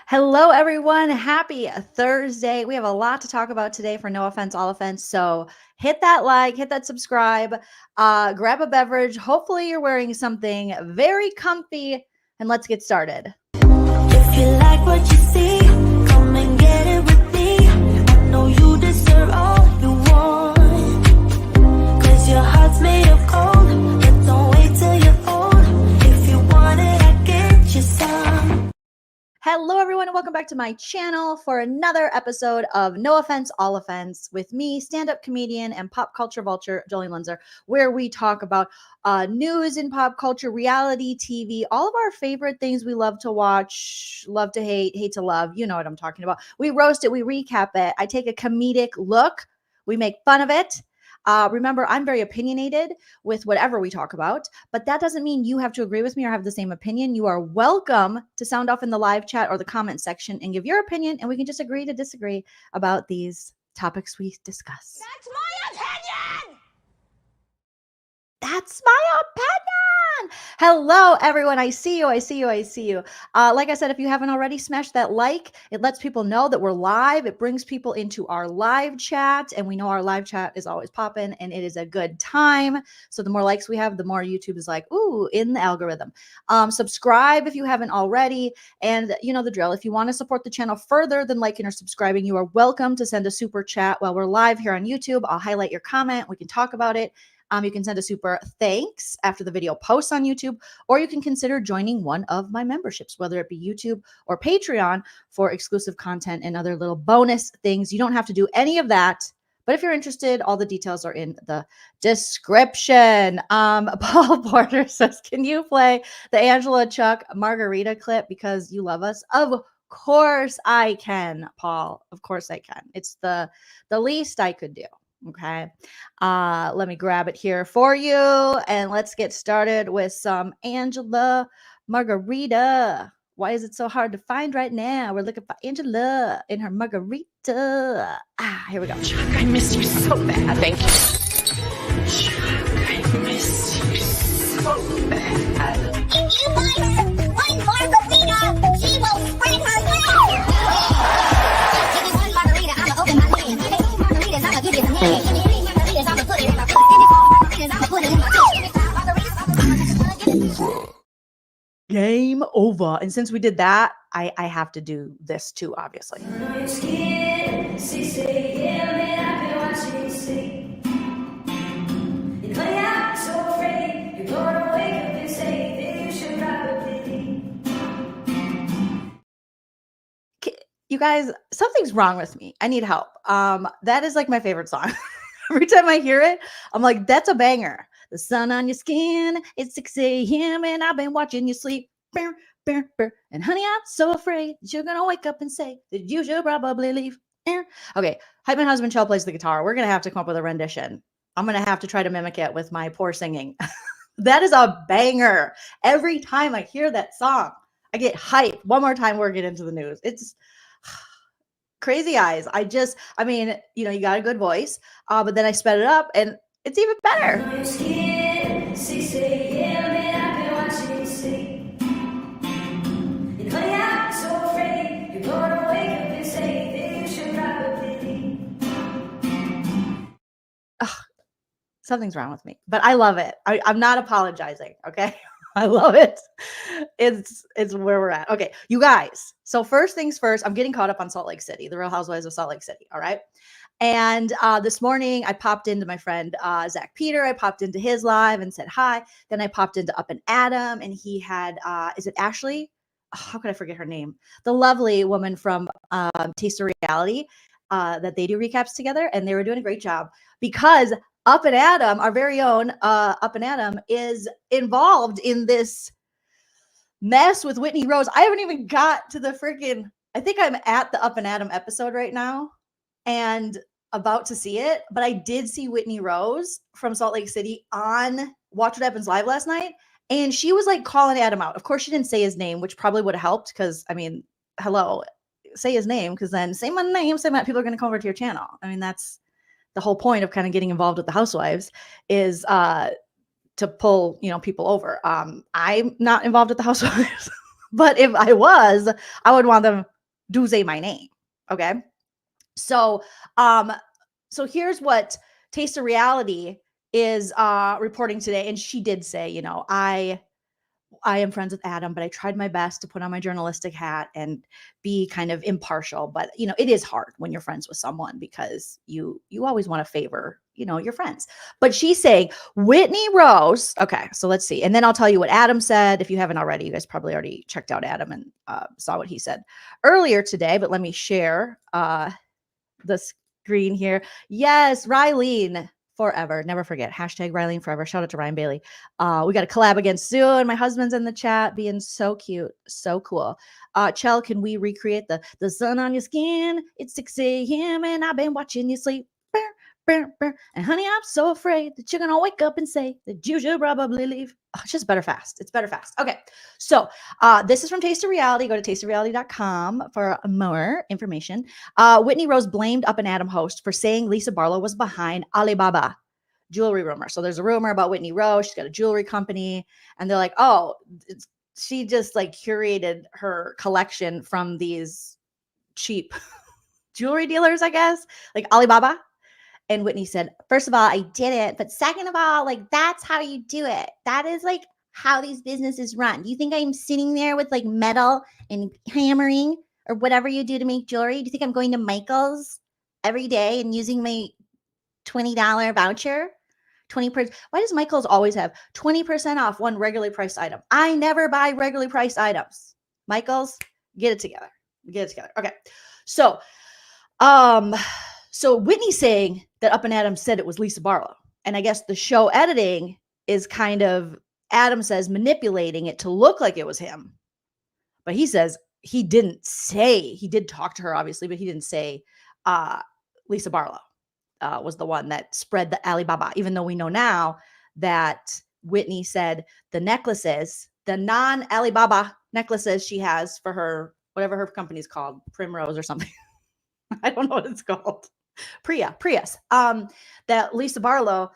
Hello, everyone. Happy Thursday. We have a lot to talk about today for No Offense, All Offense. So hit that like, hit that subscribe, grab a beverage. Hopefully, you're wearing something very comfy, and let's get started. If you like what you see, come and get it with me. I know you deserve all you want, 'cause your heart's made of gold. But don't wait till you're old. If you want it, I get you some. Hello, everyone, and welcome back to my channel for another episode of No Offense, All Offense with me, stand-up comedian and pop culture vulture, Joleen Lunzer, where we talk about news in pop culture, reality TV, all of our favorite things we love to watch, love to hate, hate to love. You know what I'm talking about. We roast it, we recap it. I take a comedic look, we make fun of it. Remember, I'm very opinionated with whatever we talk about, but that doesn't mean you have to agree with me or have the same opinion. You are welcome to sound off in the live chat or the comment section and give your opinion, and we can just agree to disagree about these topics we discuss. That's my opinion! That's my opinion. Hello, everyone. I see you. I see you. I see you. Like I said, if you haven't already, smash that like. It lets people know that we're live. It brings people into our live chat, and we know our live chat is always popping, and it is a good time. So the more likes we have, the more YouTube is like, ooh, in the algorithm. Subscribe if you haven't already, and you know the drill. If you want to support the channel further than liking or subscribing, you are welcome to send a super chat while we're live here on YouTube. I'll highlight your comment. We can talk about it. You can send a super thanks after the video posts on YouTube, or you can consider joining one of my memberships, whether it be YouTube or Patreon, for exclusive content and other little bonus things. You don't have to do any of that, but if you're interested, all the details are in the description. Paul Porter says, can you play the Angela Chuck Margarita clip because you love us? Of course I can, Paul. Of course I can. It's the least I could do. Okay. Let me grab it here for you, and let's get started with some Angela Margarita. Why is it so hard to find right now? We're looking for Angela in her margarita. Here we go. Chuck, I miss you so bad. Thank you. Chuck, I miss you so bad. If you buy her one margarita, she will spread her legs. Give me one margarita, I'ma open my hand. Give me two margaritas, I'ma give you some head. Give me three margaritas, I'ma put it in my foot. Give me four margaritas, I'ma put it in my teeth. Give me five margaritas, I'ma put it in Game over. And since we did that, I have to do this too, obviously. You guys, something's wrong with me. I need help. That is like my favorite song. Every time I hear it, I'm like, that's a banger. The sun on your skin, it's 6 a.m. and I've been watching you sleep. Burr, burr, burr. And honey, I'm so afraid that you're gonna wake up and say that you should probably leave. Okay, Hype Man Husband Shell plays the guitar. We're gonna have to come up with a rendition. I'm gonna have to try to mimic it with my poor singing. That is a banger. Every time I hear that song, I get hype. One more time, we'll get into the news. It's crazy eyes. I mean, you know, you got a good voice, but then I sped it up and it's even better. Ugh, something's wrong with me, but I love it. I'm not apologizing. Okay. I love it. It's where we're at. Okay, you guys. So first things first, I'm getting caught up on Salt Lake City, the Real Housewives of Salt Lake City. All right. And this morning I popped into my friend Zach Peter. I popped into his live and said hi. Then I popped into Up and Adam, and he had is it Ashley? Oh, how could I forget her name? The lovely woman from Taste of Reality that they do recaps together, and they were doing a great job because Up and Adam, our very own Up and Adam, is involved in this mess with Whitney Rose. I haven't even got to the freaking, I think I'm at the Up and Adam episode right now and about to see it, but I did see Whitney Rose from Salt Lake City on Watch What Happens Live last night, and she was like calling Adam out. Of course, she didn't say his name, which probably would have helped because, I mean, hello, say his name, because then say my name, say my, people are going to come over to your channel. I mean, that's the whole point of kind of getting involved with the housewives is to pull, you know, people over. I'm not involved with the housewives, but if I was, I would want them do say my name. Okay. So, um, so here's what Taste of Reality is reporting today. And she did say, you know, I am friends with Adam, but I tried my best to put on my journalistic hat and be kind of impartial. But you know, it is hard when you're friends with someone because you always want to favor, you know, your friends. But she's saying Whitney Rose. Okay, so let's see, and then I'll tell you what Adam said. If you haven't already, you guys probably already checked out Adam and saw what he said earlier today. But let me share the screen here. Yes, Rylene. Forever. Never forget. Hashtag Rylene forever. Shout out to Ryan Bailey. We got to collab again soon. My husband's in the chat being so cute. So cool. Chell, can we recreate the sun on your skin? It's 6 a.m. and I've been watching you sleep. Burr, burr, burr. And honey, I'm so afraid that you're going to wake up and say that you should probably leave. Oh, it's just better fast. It's better fast. Okay. So this is from Taste of Reality. Go to tasteofreality.com for more information. Whitney Rose blamed Up and Adam host for saying Lisa Barlow was behind Alibaba jewelry rumor. So there's a rumor about Whitney Rose. She's got a jewelry company. And they're like, oh, she just like curated her collection from these cheap jewelry dealers, I guess, like Alibaba. And Whitney said, first of all, I didn't. But second of all, like, that's how you do it. That is like how these businesses run. Do you think I'm sitting there with like metal and hammering or whatever you do to make jewelry? Do you think I'm going to Michael's every day and using my $20 voucher? 20%. Why does Michael's always have 20% off one regularly priced item? I never buy regularly priced items. Michael's, get it together. Get it together. Okay. So, so Whitney's saying that Up and Adam said it was Lisa Barlow. And I guess the show editing is kind of, Adam says, manipulating it to look like it was him. But he says he didn't say, he did talk to her, obviously, but he didn't say Lisa Barlow was the one that spread the Alibaba, even though we know now that Whitney said the necklaces, the non-Alibaba necklaces she has for her, whatever her company's called, Primrose or something. I don't know what it's called. Prius. That Lisa Barlow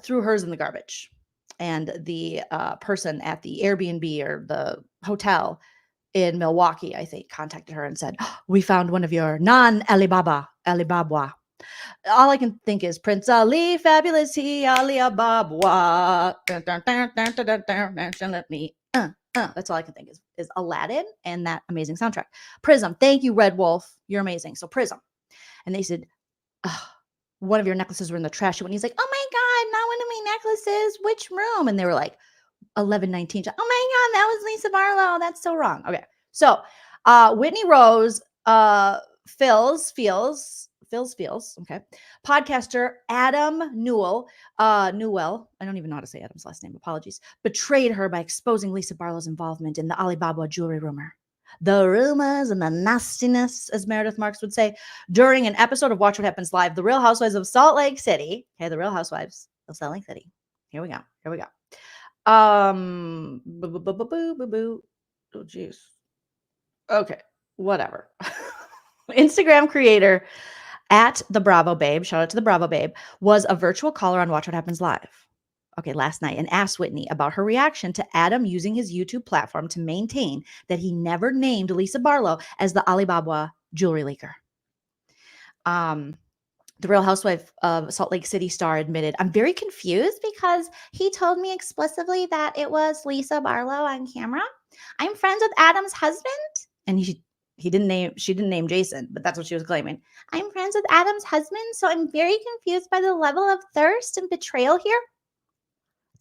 threw hers in the garbage. And the person at the Airbnb or the hotel in Milwaukee, I think, contacted her and said, oh, we found one of your non-Alibaba. All I can think is Prince Ali, fabulous he, Alibaba. Let me. That's all I can think is Aladdin and that amazing soundtrack. Prism. Thank you, Red Wolf. You're amazing. So Prism. And they said, oh, one of your necklaces were in the trash. And he's like, oh my God, not one of my necklaces. Which room? And they were like, 1119. Oh my God, that was Lisa Barlow. That's so wrong. Okay. So Whitney Rose feels. Okay. Podcaster Adam Newell, I don't even know how to say Adam's last name. Apologies. Betrayed her by exposing Lisa Barlow's involvement in the Alibaba jewelry rumor. The rumors and the nastiness, as Meredith Marks would say, during an episode of Watch What Happens Live, The Real Housewives of Salt Lake City. Okay, The Real Housewives of Salt Lake City. Here we go. Oh, jeez. Okay, whatever. Instagram creator at the Bravo Babe, shout out to the Bravo Babe, was a virtual caller on Watch What Happens Live. Okay, last night, and asked Whitney about her reaction to Adam using his YouTube platform to maintain that he never named Lisa Barlow as the Alibaba jewelry leaker. The Real Housewife of Salt Lake City star admitted, I'm very confused because he told me explicitly that it was Lisa Barlow on camera. I'm friends with Adam's husband. And she didn't name Jason, but that's what she was claiming. I'm friends with Adam's husband, so I'm very confused by the level of thirst and betrayal here.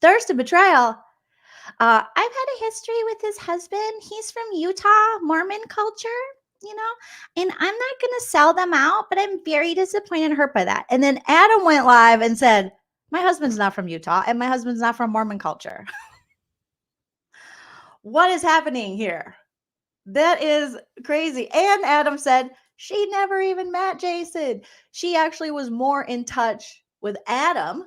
Thirst and betrayal. I've had a history with his husband. He's from Utah, Mormon culture, you know, and I'm not going to sell them out, but I'm very disappointed and hurt by that. And then Adam went live and said, my husband's not from Utah and my husband's not from Mormon culture. What is happening here? That is crazy. And Adam said she never even met Jason. She actually was more in touch with Adam.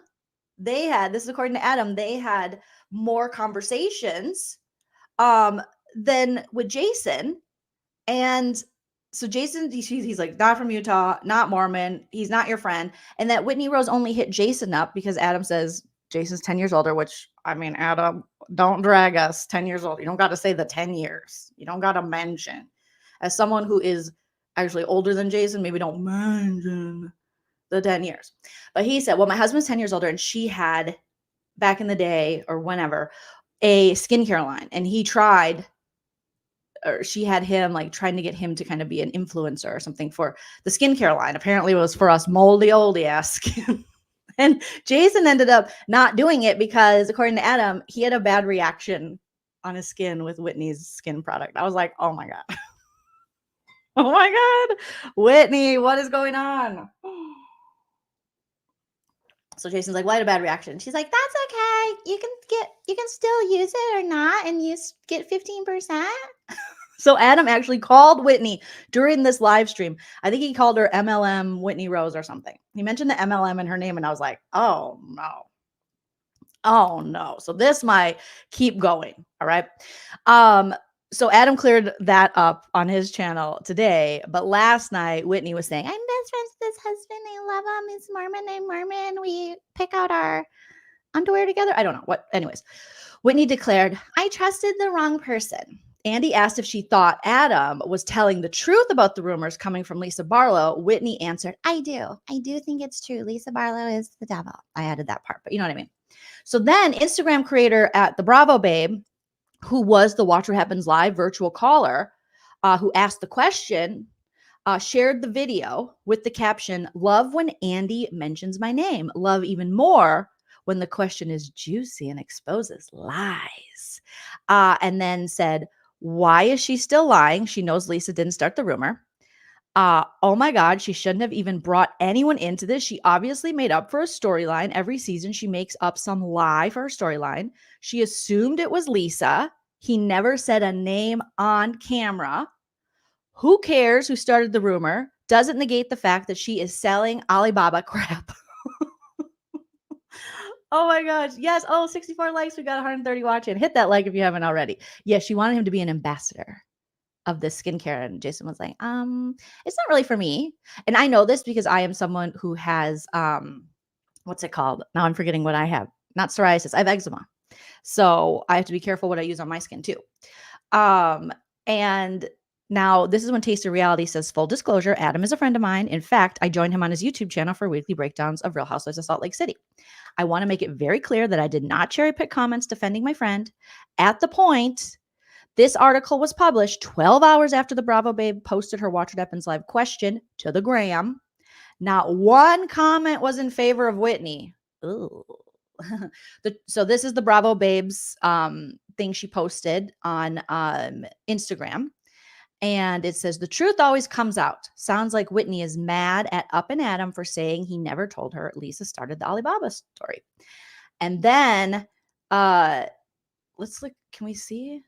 This is according to Adam, they had more conversations than with Jason. And so Jason, he's like, not from Utah, not Mormon. He's not your friend. And that Whitney Rose only hit Jason up because Adam says Jason's 10 years older, which, I mean, Adam, don't drag us 10 years old. You don't got to say the 10 years. You don't got to mention. as someone who is actually older than Jason, maybe don't mention the 10 years. But he said, well, my husband's 10 years older, and she had back in the day or whenever a skincare line, and he tried, or she had him like trying to get him to kind of be an influencer or something for the skincare line. Apparently it was for us moldy oldie ass skin. And Jason ended up not doing it because, according to Adam, he had a bad reaction on his skin with Whitney's skin product. I was like, oh my God. Oh my God. Whitney, what is going on? So Jason's like, well, I had a bad reaction. She's like, that's okay. You can still use it or not, and you get 15%. So Adam actually called Whitney during this live stream. I think he called her MLM Whitney Rose or something. He mentioned the MLM in her name, and I was like, oh no. Oh no. So this might keep going. All right. So Adam cleared that up on his channel today, but last night Whitney was saying, I'm best friends with this husband. I love him. He's Mormon. I'm Mormon. We pick out our underwear together. I don't know what. Anyways, Whitney declared, I trusted the wrong person. Andy asked if she thought Adam was telling the truth about the rumors coming from Lisa Barlow. Whitney answered, I do. I do think it's true. Lisa Barlow is the devil. I added that part, but you know what I mean? So then Instagram creator at the Bravo Babe, who was the Watch What Happens Live virtual caller, who asked the question, shared the video with the caption, love when Andy mentions my name. Love even more when the question is juicy and exposes lies. And then said, why is she still lying? She knows Lisa didn't start the rumor. Oh my God, she shouldn't have even brought anyone into this. She obviously made up for a storyline. Every season, she makes up some lie for her storyline. She assumed it was Lisa. He never said a name on camera. Who cares who started the rumor? Doesn't negate the fact that she is selling Alibaba crap. Oh my gosh. Yes. Oh, 64 likes. We got 130 watching. Hit that like if you haven't already. Yes, she wanted him to be an ambassador of the skincare. And Jason was like, it's not really for me. And I know this because I am someone who has, what's it called? Now I'm forgetting what I have. Not psoriasis. I have eczema. So I have to be careful what I use on my skin too. And now this is when Taste of Reality says, full disclosure, Adam is a friend of mine. In fact, I joined him on his YouTube channel for weekly breakdowns of Real Housewives of Salt Lake City. I want to make it very clear that I did not cherry pick comments defending my friend. At the point this article was published 12 hours after the Bravo Babe posted her Watch What Happens Live question to the gram, not one comment was in favor of Whitney. Ooh. So this is the Bravo Babes thing she posted on Instagram. And it says, the truth always comes out. Sounds like Whitney is mad at Up and Adam for saying he never told her Lisa started the Alibaba story. And then let's look. Can we see?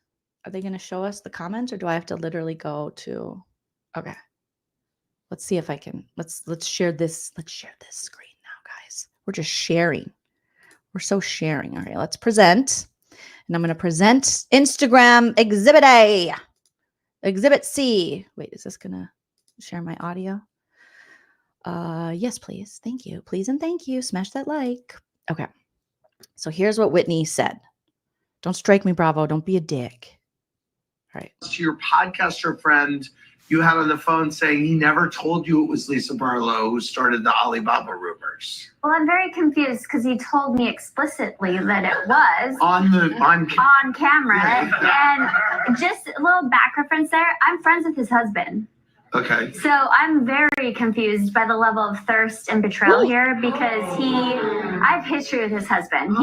Are they going to show us the comments, or do I have to literally go to? Okay. Let's see if I can. Let's share this. Let's share this screen now, guys. We're just sharing. We're so sharing. All right, let's present. And I'm going to present Instagram Exhibit A. Exhibit C. Wait, is this going to share my audio? Yes, please. Thank you. Please and thank you. Smash that like. Okay. So here's what Whitney said. Don't strike me, Bravo. Don't be a dick. All right. To your podcaster friend you had on the phone saying he never told you it was Lisa Barlow who started the Alibaba rumors. Well, I'm very confused because he told me explicitly that it was on camera. And just a little back reference there, I'm friends with his husband. Okay. So I'm very confused by the level of thirst and betrayal here because I have history with his husband.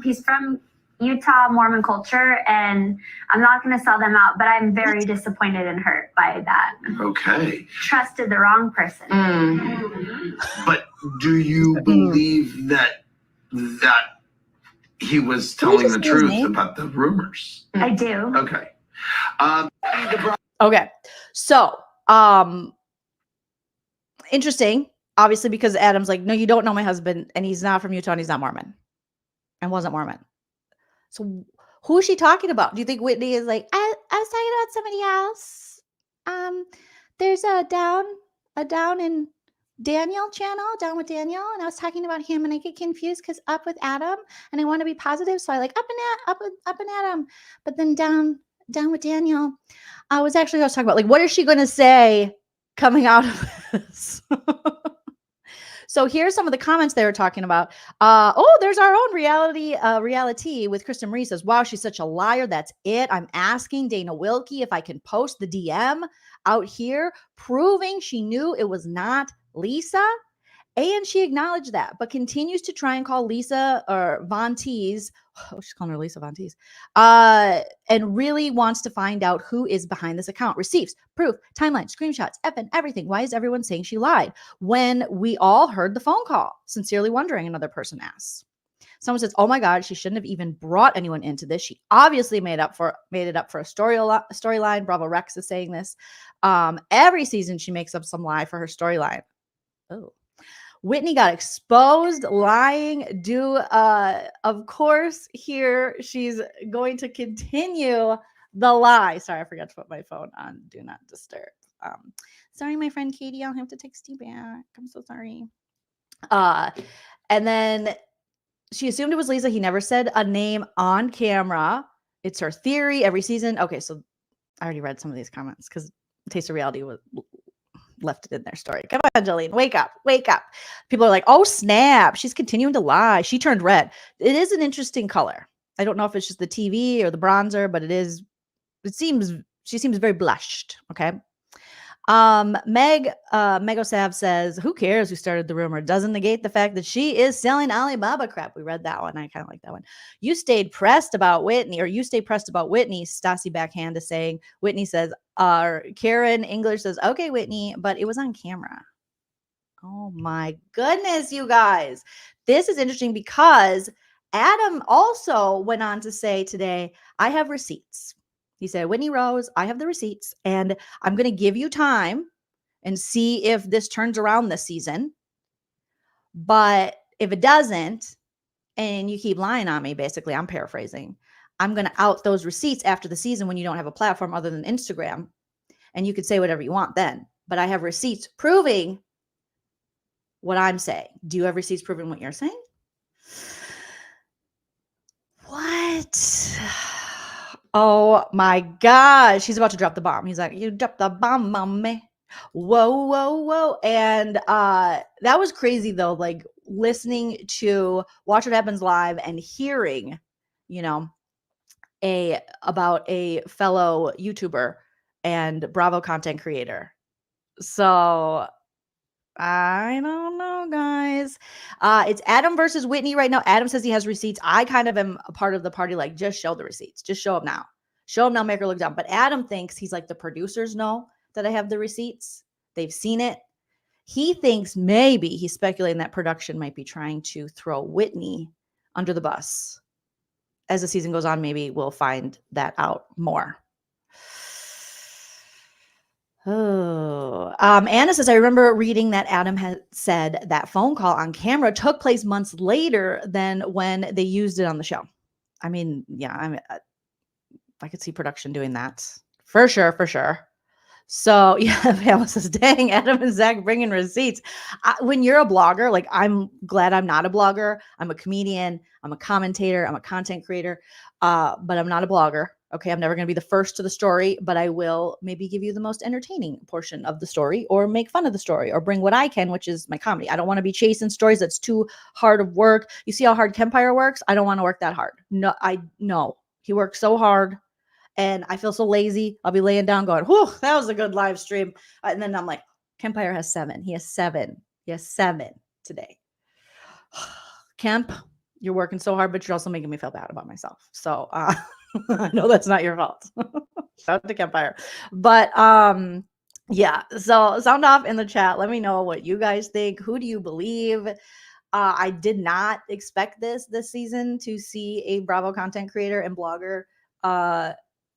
He's from Utah Mormon culture, and I'm not going to sell them out, but I'm very disappointed and hurt by that. Okay. Trusted the wrong person. But do you believe that he was telling the truth about the rumors? I do. Okay. Okay. So, interesting, obviously, because Adam's like, no, you don't know my husband, and he's not from Utah, and he's not Mormon, and wasn't Mormon. So who is she talking about? Do you think Whitney is like, I was talking about somebody else. There's a down in Daniel channel, Down with Daniel, and I was talking about him, and I get confused because Up with Adam, and I want to be positive, so I like Up and Adam, but then Down Down with Daniel. I was talking about, like, what is she going to say coming out of this? So here's some of the comments they were talking about. Oh, there's our own reality with Kristen Marie says, wow, she's such a liar. That's it. I'm asking Dana Wilkie if I can post the DM out here proving she knew it was not Lisa. And she acknowledged that, but continues to try and call Lisa or Von Teese. Oh, she's calling her Lisa Von Teese. And really wants to find out who is behind this account. Receipts, proof, timeline, screenshots, effing everything. Why is everyone saying she lied when we all heard the phone call? Sincerely wondering, another person asks. Someone says, oh my God, she shouldn't have even brought anyone into this. She obviously made it up for a storyline. Bravo Rex is saying this. Every season she makes up some lie for her storyline. Oh. Whitney got exposed, lying. Of course, here she's going to continue the lie. Sorry, I forgot to put my phone on Do Not Disturb. Sorry, my friend Katie, I'll have to text you back. I'm so sorry. And then she assumed it was Lisa. He never said a name on camera. It's her theory every season. Okay, so I already read some of these comments because Taste of Reality was left it in their story. Come on, Jolene, wake up. People are like, oh snap, she's continuing to lie. She turned red. It is an interesting color. I don't know if it's just the TV or the bronzer, but she seems very blushed. Okay. Megosav says, who cares who started the rumor? Doesn't negate the fact that she is selling Alibaba crap. We read that one. I kind of like that one. You stayed pressed about Whitney. Stassi backhand is saying. Whitney says, Karen English says, okay, Whitney, but it was on camera. Oh my goodness, you guys. This is interesting because Adam also went on to say today, I have receipts. He said, Whitney Rose, I have the receipts, and I'm going to give you time and see if this turns around this season. But if it doesn't, and you keep lying on me, basically, I'm paraphrasing, I'm going to out those receipts after the season when you don't have a platform other than Instagram. And you could say whatever you want then. But I have receipts proving what I'm saying. Do you have receipts proving what you're saying? What? Oh my gosh. He's about to drop the bomb. He's like, you dropped the bomb on me. Whoa. And that was crazy though. Like listening to Watch What Happens Live and hearing, about a fellow YouTuber and Bravo content creator. So I don't know, guys. It's Adam versus Whitney right now. Adam says he has receipts. I kind of am a part of the party, like, just show the receipts. Just show them now. Show them now, make her look dumb. But Adam thinks he's like, the producers know that I have the receipts. They've seen it. He thinks maybe he's speculating that production might be trying to throw Whitney under the bus. As the season goes on, maybe we'll find that out more. Oh, Anna says, I remember reading that Adam had said that phone call on camera took place months later than when they used it on the show. I mean, yeah, I could see production doing that for sure. So yeah, Pamela says, dang, Adam and Zach bringing receipts. When you're a blogger, like I'm glad I'm not a blogger. I'm a comedian. I'm a commentator. I'm a content creator, but I'm not a blogger. Okay, I'm never going to be the first to the story, but I will maybe give you the most entertaining portion of the story or make fun of the story or bring what I can, which is my comedy. I don't want to be chasing stories that's too hard of work. You see how hard Kempire works? I don't want to work that hard. No, he works so hard and I feel so lazy. I'll be laying down going, whew, that was a good live stream. And then I'm like, Kempire has 7. He has 7 today. Kemp, you're working so hard, but you're also making me feel bad about myself. So, I know that's not your fault. Shout out to Kempire. But yeah, so sound off in the chat. Let me know what you guys think. Who do you believe? I did not expect this season to see a Bravo content creator and blogger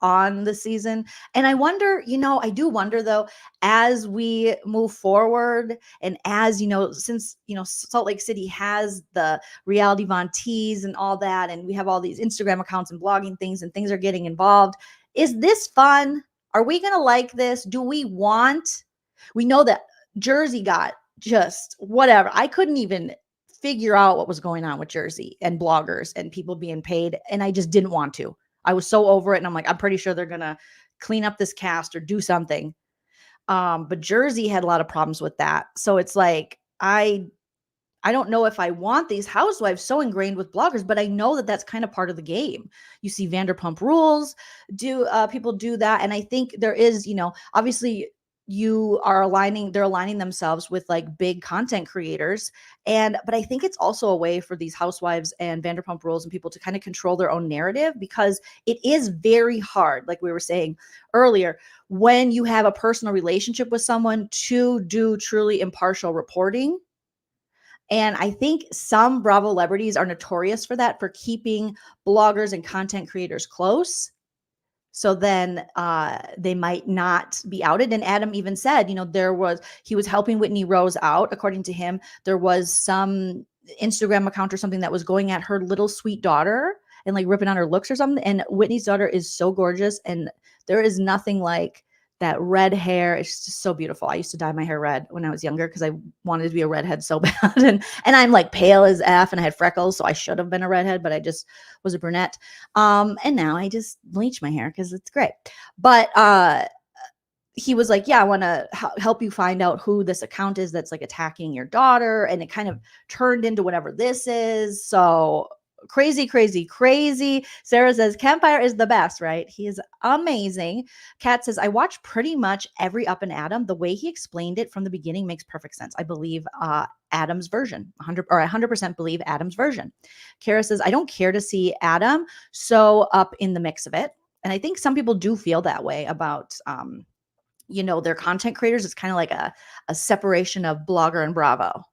on the season. And I wonder, I do wonder though, as we move forward and as, since, Salt Lake City has the reality Von Teese and all that, and we have all these Instagram accounts and blogging things and things are getting involved. Is this fun? Are we going to like this? Do we know that Jersey got just whatever. I couldn't even figure out what was going on with Jersey and bloggers and people being paid. And I just didn't want to. I was so over it. And I'm like, I'm pretty sure they're going to clean up this cast or do something. But Jersey had a lot of problems with that. So it's like, I don't know if I want these housewives so ingrained with bloggers, but I know that that's kind of part of the game. You see Vanderpumprules people do that. And I think there is, obviously they're aligning themselves with like big content creators. But I think it's also a way for these housewives and Vanderpumprules and people to kind of control their own narrative, because it is very hard, like we were saying earlier, when you have a personal relationship with someone to do truly impartial reporting. And I think some Bravo celebrities are notorious for that, for keeping bloggers and content creators close. So then they might not be outed. And Adam even said, he was helping Whitney Rose out. According to him, there was some Instagram account or something that was going at her little sweet daughter and like ripping on her looks or something. And Whitney's daughter is so gorgeous. And there is nothing like that red hair. It's just so beautiful. I used to dye my hair red when I was younger because I wanted to be a redhead so bad. And I'm like pale as F and I had freckles. So I should have been a redhead, but I just was a brunette. And now I just bleach my hair because it's great. But he was like, yeah, I want to help you find out who this account is that's like attacking your daughter. And it kind of turned into whatever this is. So crazy, crazy, crazy. Sarah says, Campfire is the best, right? He is amazing. Kat says, I watch pretty much every Up and Adam. The way he explained it from the beginning makes perfect sense. I believe Adam's version, 100% believe Adam's version. Kara says, I don't care to see Adam so up in the mix of it. And I think some people do feel that way about, their content creators. It's kind of like a separation of blogger and Bravo.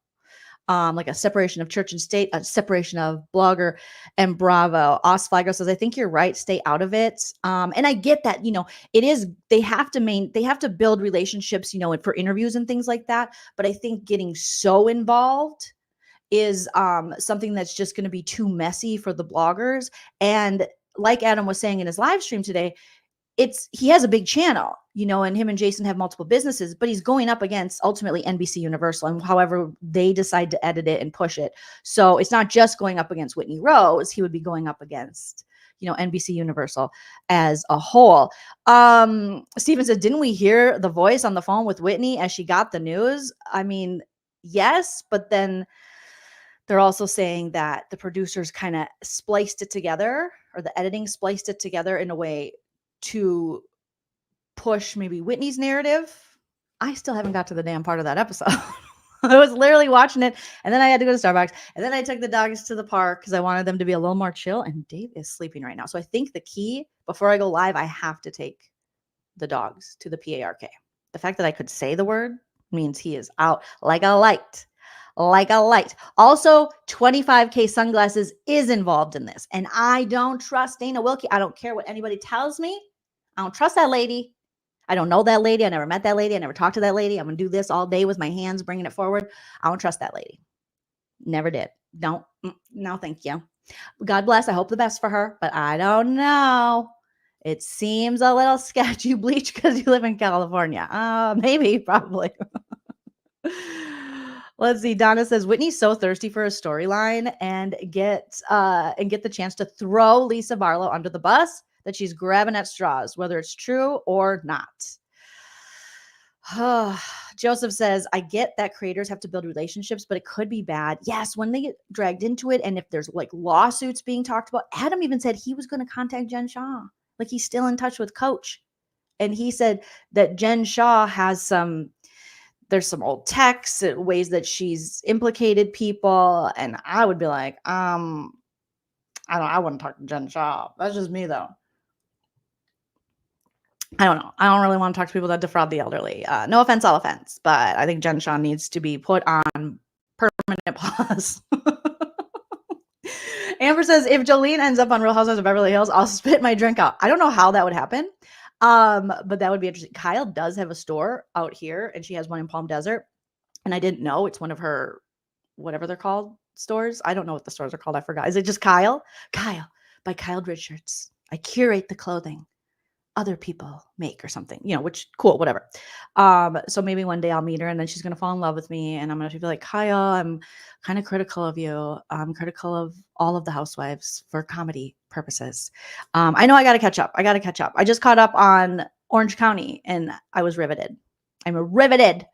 Like a separation of church and state, a separation of blogger and Bravo. Osflago says, I think you're right. Stay out of it. And I get that, it is, they have to build relationships, for interviews and things like that. But I think getting so involved is something that's just going to be too messy for the bloggers. And like Adam was saying in his live stream today, he has a big channel, and him and Jason have multiple businesses, but he's going up against ultimately NBC Universal and however they decide to edit it and push it. So it's not just going up against Whitney Rose. He would be going up against, NBC Universal as a whole. Steven said, didn't we hear the voice on the phone with Whitney as she got the news? I mean, yes, but then they're also saying that the producers kind of spliced it together, or the editing spliced it together in a way to push maybe Whitney's narrative. I still haven't got to the damn part of that episode. I was literally watching it, and then I had to go to Starbucks, and then I took the dogs to the park because I wanted them to be a little more chill, and Dave is sleeping right now. So I think the key, before I go live, I have to take the dogs to the PARK. The fact that I could say the word means he is out like a light. Like a light. Also, 25K Sunglasses is involved in this, and I don't trust Dana Wilkie. I don't care what anybody tells me. I don't trust that lady. I don't know that lady. I never met that lady. I never talked to that lady. I'm going to do this all day with my hands, bringing it forward. I don't trust that lady. Never did. Don't. No, thank you. God bless. I hope the best for her, but I don't know. It seems a little sketchy. Bleach because you live in California. Maybe, probably. Let's see. Donna says, Whitney's so thirsty for a storyline and get the chance to throw Lisa Barlow under the bus that she's grabbing at straws, whether it's true or not. Joseph says, I get that creators have to build relationships, but it could be bad. Yes, when they get dragged into it, and if there's like lawsuits being talked about. Adam even said he was going to contact Jen Shah. Like, he's still in touch with Coach. And he said that Jen Shah has there's some old texts, ways that she's implicated people. And I would be like, I wouldn't talk to Jen Shah. That's just me though. I don't know. I don't really want to talk to people that defraud the elderly. No offense, all offense. But I think Jen Shah needs to be put on permanent pause. Amber says, if Joleen ends up on Real Housewives of Beverly Hills, I'll spit my drink out. I don't know how that would happen. But that would be interesting. Kyle does have a store out here, and she has one in Palm Desert. And I didn't know it's one of her, whatever they're called, stores. I don't know what the stores are called. I forgot. Is it just Kyle? Kyle by Kyle Richards. I curate the clothing. other people make or something, which cool, whatever. So maybe one day I'll meet her and then she's going to fall in love with me and I'm going to be like, Kyle, I'm kind of critical of you. I'm critical of all of the housewives for comedy purposes. I know I got to catch up. I just caught up on Orange County and I was riveted. I'm riveted.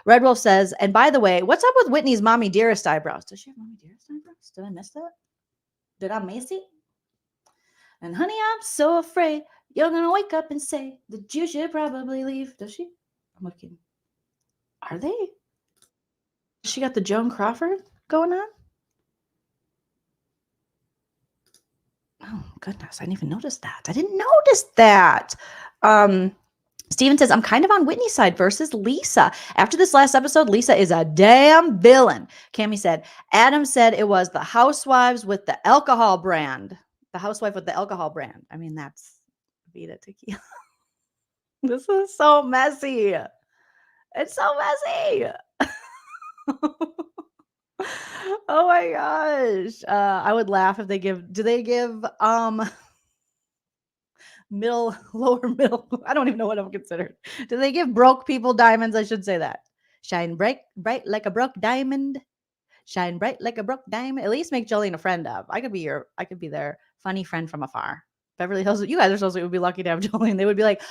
Red Wolf says, and by the way, what's up with Whitney's mommy dearest eyebrows? Does she have mommy dearest eyebrows? Did I miss that? Did I miss it? And honey, I'm so afraid you're going to wake up and say that you should probably leave. Does she? I'm looking. Are they? She got the Joan Crawford going on? Oh, goodness. I didn't even notice that. I didn't notice that. Steven says, I'm kind of on Whitney's side versus Lisa. After this last episode, Lisa is a damn villain. Cammie said, Adam said it was the housewives with the alcohol brand. The housewife with the alcohol brand. I mean, that's Vita Tequila. This is so messy. It's so messy. Oh my gosh. I would laugh if they give, do they give middle, lower middle? I don't even know what I'm considered. Do they give broke people diamonds? I should say that. Shine bright like a broke diamond. Shine bright like a broke diamond. At least make Jolene a friend of. I could be their funny friend from afar. Beverly Hills, you guys are supposed to be lucky to have Jolene. They would be like,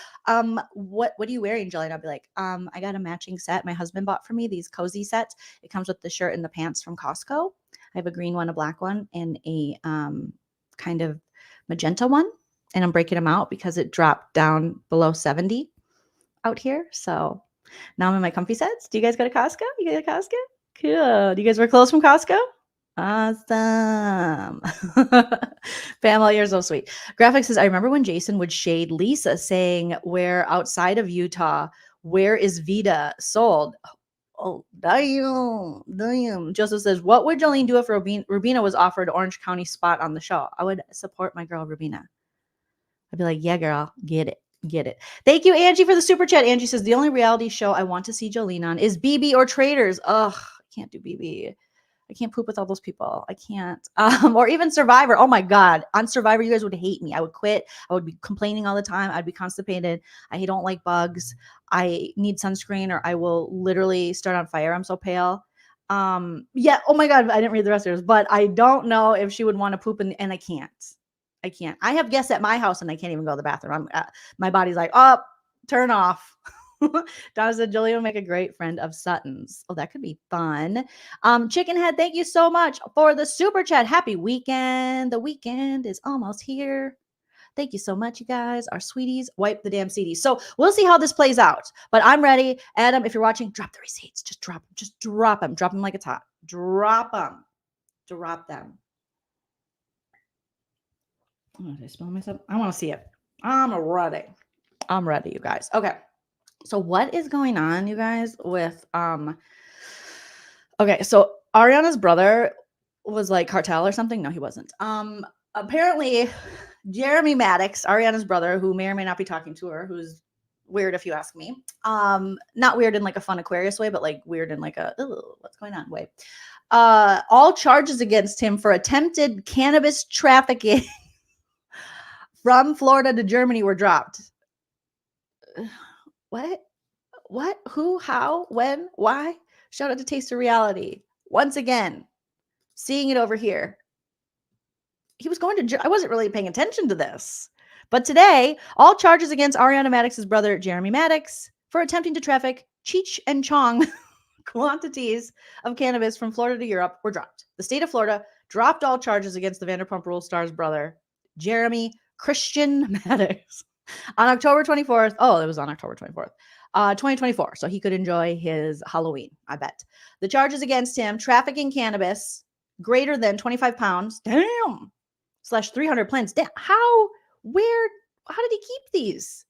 what are you wearing, Jolene? I'd be like, I got a matching set my husband bought for me, these cozy sets. It comes with the shirt and the pants from Costco. I have a green one, a black one, and a kind of magenta one. And I'm breaking them out because it dropped down below 70 out here. So now I'm in my comfy sets. Do you guys go to Costco? You go to Costco? Cool. Do you guys wear clothes from Costco? Awesome. Pamela, you're so sweet. Graphic says, I remember when Jason would shade Lisa saying, where outside of Utah, where is Vita sold? Oh, damn. Joseph says, what would Jolene do if Rubina was offered Orange County spot on the show? I would support my girl, Rubina. I'd be like, yeah, girl, get it. Thank you, Angie, for the super chat. Angie says, the only reality show I want to see Jolene on is BB or Traders. Ugh, I can't do BB. I can't poop with all those people. I can't. Or even Survivor. Oh my God. On Survivor, you guys would hate me. I would quit. I would be complaining all the time. I'd be constipated. I don't like bugs. I need sunscreen or I will literally start on fire. I'm so pale. Yeah. Oh my God. I didn't read the rest of yours, but I don't know if she would want to poop and I can't. I have guests at my house and I can't even go to the bathroom. My body's like, oh, turn off. Donna said, Jolene will make a great friend of Sutton's. Oh, that could be fun. Chickenhead, thank you so much for the super chat. Happy weekend. The weekend is almost here. Thank you so much, you guys. Our sweeties, wipe the damn CDs. So we'll see how this plays out. But I'm ready. Adam, if you're watching, drop the receipts. Just drop them. Just drop them. Drop them like it's hot. Drop them. Drop them. Oh, did I smell myself? I want to see it. I'm ready, you guys. Okay. So what is going on, you guys, with okay, so Ariana's brother was like cartel or something. No, he wasn't. Apparently Jeremy Maddox, Ariana's brother, who may or may not be talking to her, who's weird if you ask me. Not weird in like a fun Aquarius way, but like weird in like a what's going on way. All charges against him for attempted cannabis trafficking from Florida to Germany were dropped. What? Who? How? When? Why? Shout out to Taste of Reality. Once again, seeing it over here. He was going to, I wasn't really paying attention to this. But today, all charges against Ariana Maddox's brother, Jeremy Maddox, for attempting to traffic Cheech and Chong quantities of cannabis from Florida to Europe were dropped. The state of Florida dropped all charges against the Vanderpumprules star's brother, Jeremy Christian Maddox. On October 24th, it was on October 24th, 2024. So he could enjoy his Halloween, I bet. The charges against him, trafficking greater than 25 pounds, / 300 plants. Damn, how did he keep these?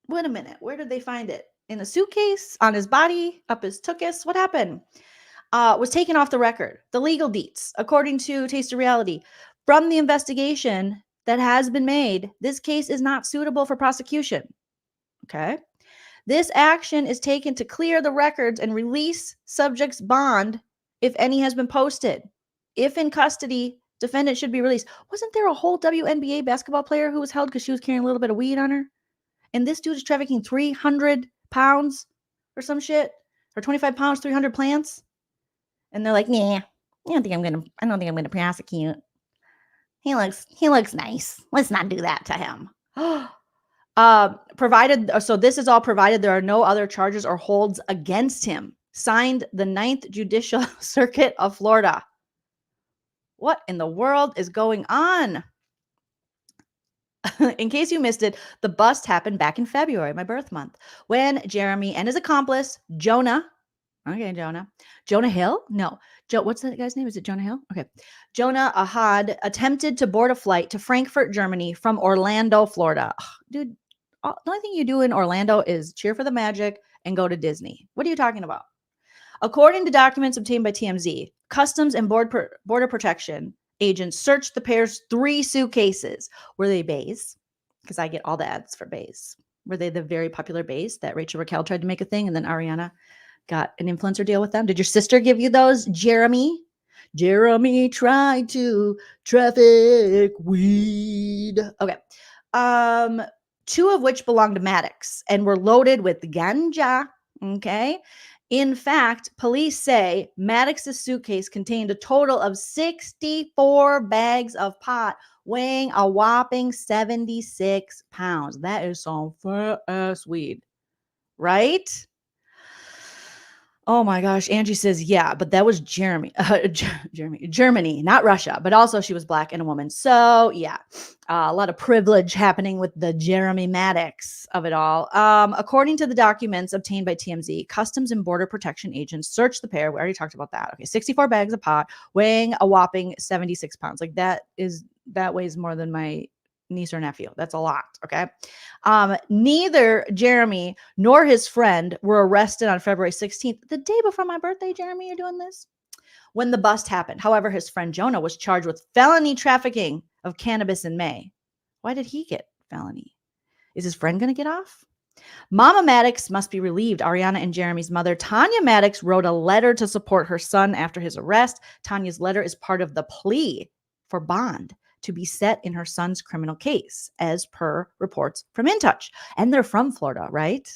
Wait a minute. Where did they find it? In a suitcase, on his body, up his tuchus? What happened? Was taken off the record. The legal deets, according to Taste of Reality. From the investigation that has been made, this case is not suitable for prosecution. Okay. This action is taken to clear the records and release subject's bond if any has been posted. If in custody, Defendant should be released. Wasn't there a whole WNBA basketball player who was held because she was carrying a little bit of weed on her? And this dude is trafficking 300 pounds or some shit, or 25 pounds, 300 plants. And they're like, nah, I don't think I'm gonna prosecute. He looks nice. Let's not do that to him. So this is all provided there are no other charges or holds against him. Signed, the 9th Judicial Circuit of Florida. What in the world is going on? In case you missed it, the bust happened back in February, my birth month, when Jeremy and his accomplice, Jonah Hill? No. What's that guy's name? Is it Jonah Hill? Okay. Jonah Ahad attempted to board a flight to Frankfurt, Germany from Orlando, Florida. Ugh, dude, the only thing you do in Orlando is cheer for the Magic and go to Disney. What are you talking about? According to documents obtained by TMZ, Customs and Border Protection agents searched the pair's 3 suitcases. Were they bays? Because I get all the ads for bays. Were they the very popular bays that Rachel Raquel tried to make a thing and then Ariana got an influencer deal with them? Did your sister give you those, Jeremy? Jeremy tried to traffic weed. Okay. 2 of which belonged to Maddox and were loaded with ganja. Okay. In fact, police say Maddox's suitcase contained a total of 64 bags of pot, weighing a whopping 76 pounds. That is some fat-ass weed, right? Oh my gosh. Angie says, yeah, but that was Germany, not Russia, but also she was Black and a woman. So yeah, a lot of privilege happening with the Jeremy Maddox of it all. According to the documents obtained by TMZ, Customs and Border Protection agents searched the pair. We already talked about that. Okay. 64 bags of pot weighing a whopping 76 pounds. Like that weighs more than my niece or nephew. That's a lot. Okay. Neither Jeremy nor his friend were arrested on February 16th, the day before my birthday. Jeremy, you're doing this? When the bust happened. However, his friend Jonah was charged with felony trafficking of cannabis in May. Why did he get felony? Is his friend going to get off? Mama Maddox must be relieved. Ariana and Jeremy's mother, Tanya Maddox, wrote a letter to support her son after his arrest. Tanya's letter is part of the plea for bond to be set in her son's criminal case, as per reports from In Touch. And they're from Florida, right?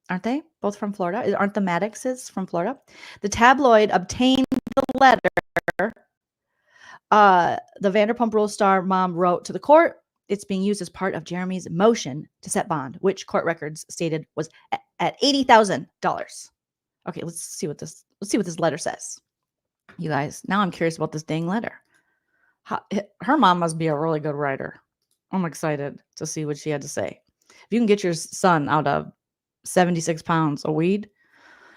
Aren't they both from Florida? Aren't the Maddoxes from Florida? The tabloid obtained the letter. The Vanderpumprules star mom wrote to the court. It's being used as part of Jeremy's motion to set bond, which court records stated was at $80,000. Okay, let's see what this letter says. You guys, now I'm curious about this dang letter. Her mom must be a really good writer. I'm excited to see what she had to say. If you can get your son out of 76 pounds of weed,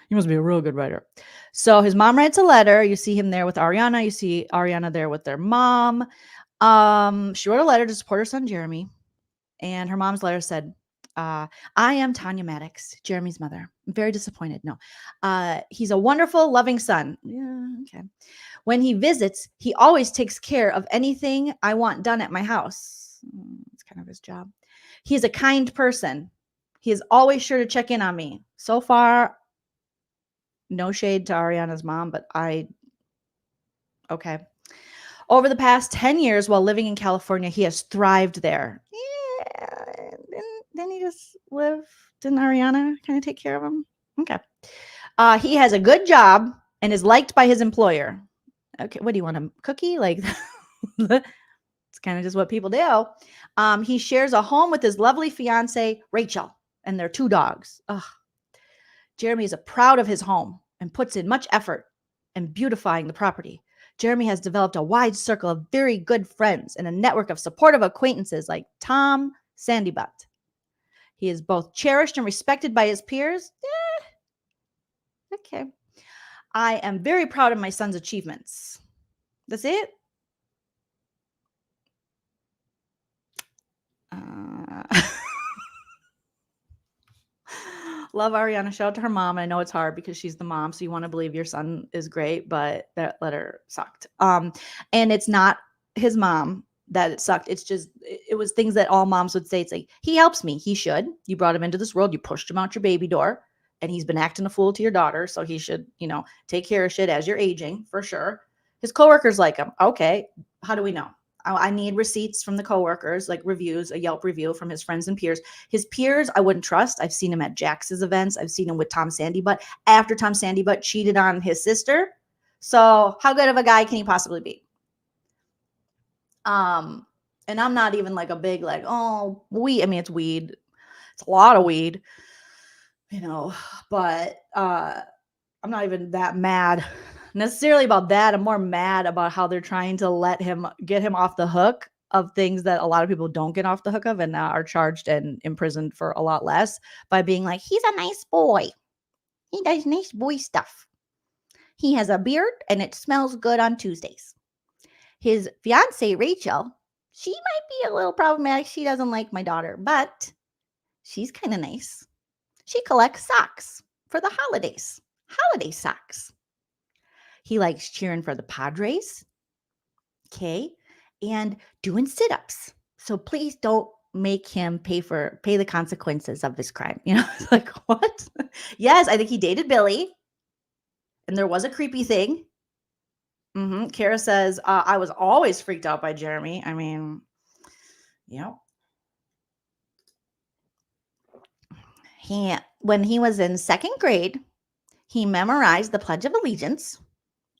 you must be a real good writer. So his mom writes a letter. You see him there with Ariana. You see Ariana there with their mom. She wrote a letter to support her son, Jeremy. And her mom's letter said, I am Tanya Maddox, Jeremy's mother. I'm very disappointed. No, he's a wonderful, loving son. Yeah, okay. When he visits, he always takes care of anything I want done at my house. It's kind of his job. He is a kind person. He is always sure to check in on me. So far, no shade to Ariana's mom, but okay. Over the past 10 years while living in California, he has thrived there. Yeah, didn't he just live? Didn't Ariana kind of take care of him? Okay. He has a good job and is liked by his employer. Okay, what do you want, a cookie? Like, it's kind of just what people do. He shares a home with his lovely fiance, Rachel, and their 2 dogs. Ugh. Jeremy is proud of his home and puts in much effort in beautifying the property. Jeremy has developed a wide circle of very good friends and a network of supportive acquaintances like Tom Sandybutt. He is both cherished and respected by his peers. Okay. I am very proud of my son's achievements. That's it? Love Ariana. Shout out to her mom. I know it's hard because she's the mom, so you want to believe your son is great, but that letter sucked. And it's not his mom that it sucked. It's just, it was things that all moms would say. It's like, he helps me. He should. You brought him into this world. You pushed him out your baby door, and he's been acting a fool to your daughter. So he should, take care of shit as you're aging, for sure. His coworkers like him. Okay, how do we know? I need receipts from the coworkers, like reviews, a Yelp review from his friends and peers. His peers, I wouldn't trust. I've seen him at Jax's events. I've seen him with Tom Sandybutt after Tom Sandybutt cheated on his sister. So how good of a guy can he possibly be? And I'm not even like a big like, oh, weed. I mean, it's weed. It's a lot of weed, you know, but I'm not even that mad necessarily about that. I'm more mad about how they're trying to get him off the hook of things that a lot of people don't get off the hook of and are charged and imprisoned for a lot less by being like, he's a nice boy. He does nice boy stuff. He has a beard and it smells good on Tuesdays. His fiance, Rachel, she might be a little problematic. She doesn't like my daughter, but she's kind of nice. She collects socks for the holidays. Holiday socks. He likes cheering for the Padres. Okay. And doing sit-ups. So please don't make him pay the consequences of this crime. You know, it's like, what? Yes, I think he dated Billy. And there was a creepy thing. Kara says, I was always freaked out by Jeremy. I mean, you know. When he was in second grade, he memorized the Pledge of Allegiance,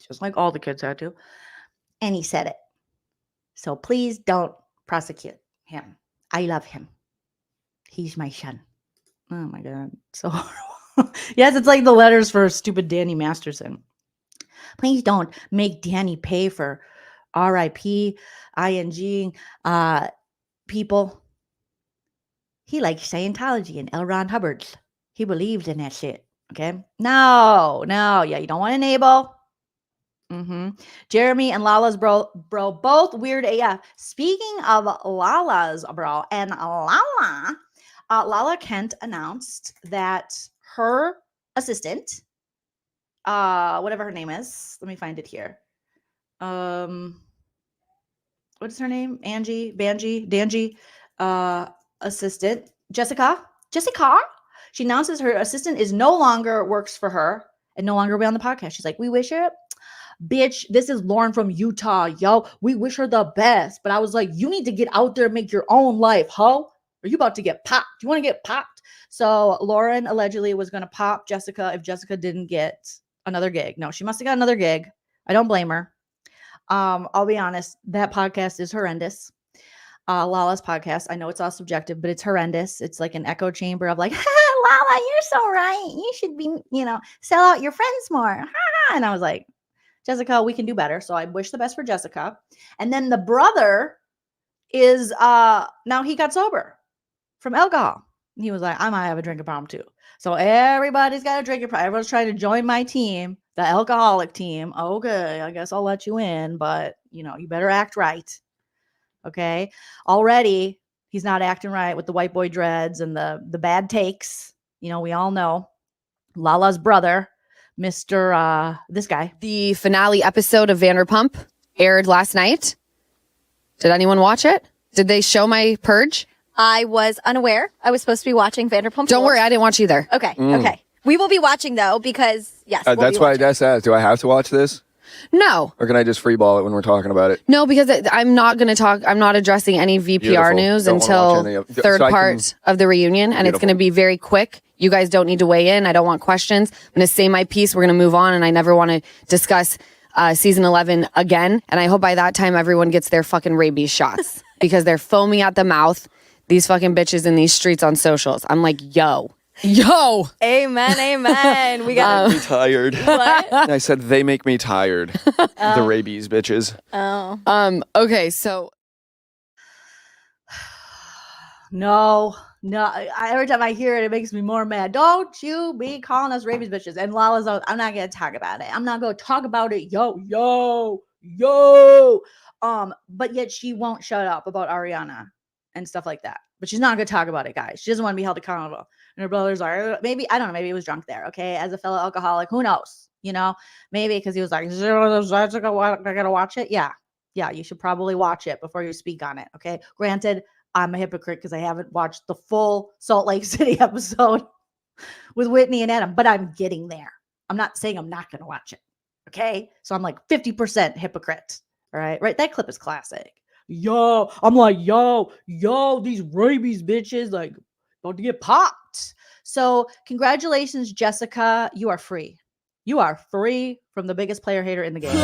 just like all the kids had to, and he said it. So please don't prosecute him. I love him. He's my son. Oh my God. So horrible. Yes, it's like the letters for stupid Danny Masterson. Please don't make Danny pay for RIP, ING people. He likes Scientology and L. Ron Hubbard's. He believes in that shit. Okay. No. Yeah, you don't want to enable. Jeremy and Lala's bro, both weird AF. Speaking of Lala's bro and Lala Kent announced that her assistant, whatever her name is, let me find it here. What is her name? Danji, assistant, Jessica. She announces her assistant is no longer works for her and no longer will be on the podcast. She's like, we wish her, bitch, this is Lauren from Utah, yo. We wish her the best. But I was like, you need to get out there and make your own life, ho. Are you about to get popped? Do you want to get popped? So Lauren allegedly was going to pop Jessica if Jessica didn't get another gig. No, she must have got another gig. I don't blame her. I'll be honest. That podcast is horrendous. Lala's podcast. I know it's all subjective, but it's horrendous. It's like an echo chamber of like, Lala, you're so right. You should be, sell out your friends more. And I was like, Jessica, we can do better. So I wish the best for Jessica. And then the brother is, now he got sober from alcohol. He was like, I might have a drinking problem too. So everybody's got a drinking problem. Everyone's trying to join my team, the alcoholic team. Okay, I guess I'll let you in, but you better act right. Okay. Already he's not acting right with the white boy dreads and the bad takes. We all know Lala's brother, Mr. This guy. The finale episode of Vanderpump aired last night. Did anyone watch it? Did they show my purge? I was unaware. I was supposed to be watching Vanderpump. Don't worry, I didn't watch either. Okay. Okay. We will be watching though, because yes. That's why I just asked. Do I have to watch this? No. Or can I just freeball it when we're talking about it? No, because I'm not going to talk. I'm not addressing any VPR Beautiful. news Don't wanna until watch any third so I part of the reunion. And it's Beautiful. going to be very quick. You guys don't need to weigh in. I don't want questions. I'm going to say my piece. We're going to move on. And I never want to discuss season 11 again. And I hope by that time everyone gets their fucking rabies shots because they're foaming at the mouth. These fucking bitches in these streets on socials. I'm like, yo. Amen. We got me tired. what? I said they make me tired. The rabies bitches. Oh. Okay, so No. Every time I hear it, it makes me more mad. Don't you be calling us rabies bitches. And Lala's, I'm not going to talk about it. I'm not going to talk about it. Yo. But yet she won't shut up about Ariana and stuff like that. But she's not going to talk about it, guys. She doesn't want to be held accountable. And her brothers are, maybe, I don't know, maybe he was drunk there, okay? As a fellow alcoholic, who knows? Maybe because he was like, I got to watch it. Yeah, you should probably watch it before you speak on it, okay? Granted, I'm a hypocrite because I haven't watched the full Salt Lake City episode with Whitney and Adam, but I'm getting there. I'm not saying I'm not going to watch it, Okay. So I'm like 50% hypocrite. All right. Right. That clip is classic. Yo, I'm like, yo, these rabies bitches, like, about to get popped. So congratulations, Jessica. You are free. You are free from the biggest player hater in the game.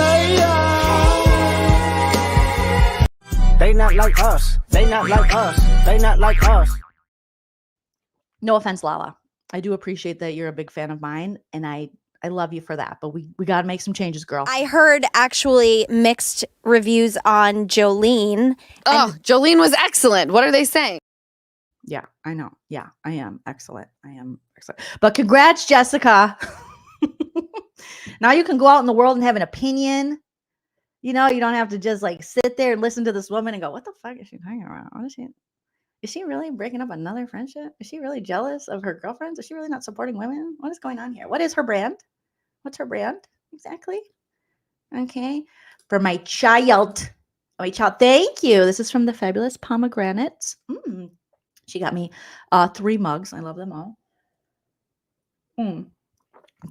They not like us. They not like us. They not like us. No offense, Lala. I do appreciate that you're a big fan of mine, and I love you for that. But we got to make some changes, girl. I heard actually mixed reviews on Jolene. Oh, Joleen was excellent. What are they saying? Yeah, I know. Yeah, I am excellent. I am excellent. But congrats, Jessica. Now you can go out in the world and have an opinion. You know, you don't have to just like sit there and listen to this woman and go, what the fuck is she talking about? What is she really breaking up another friendship? Is she really jealous of her girlfriends? Is she really not supporting women? What is going on here? What is her brand? What's her brand exactly? Okay. For my child. My child. Thank you. This is from the fabulous pomegranates. She got me 3 mugs. I love them all.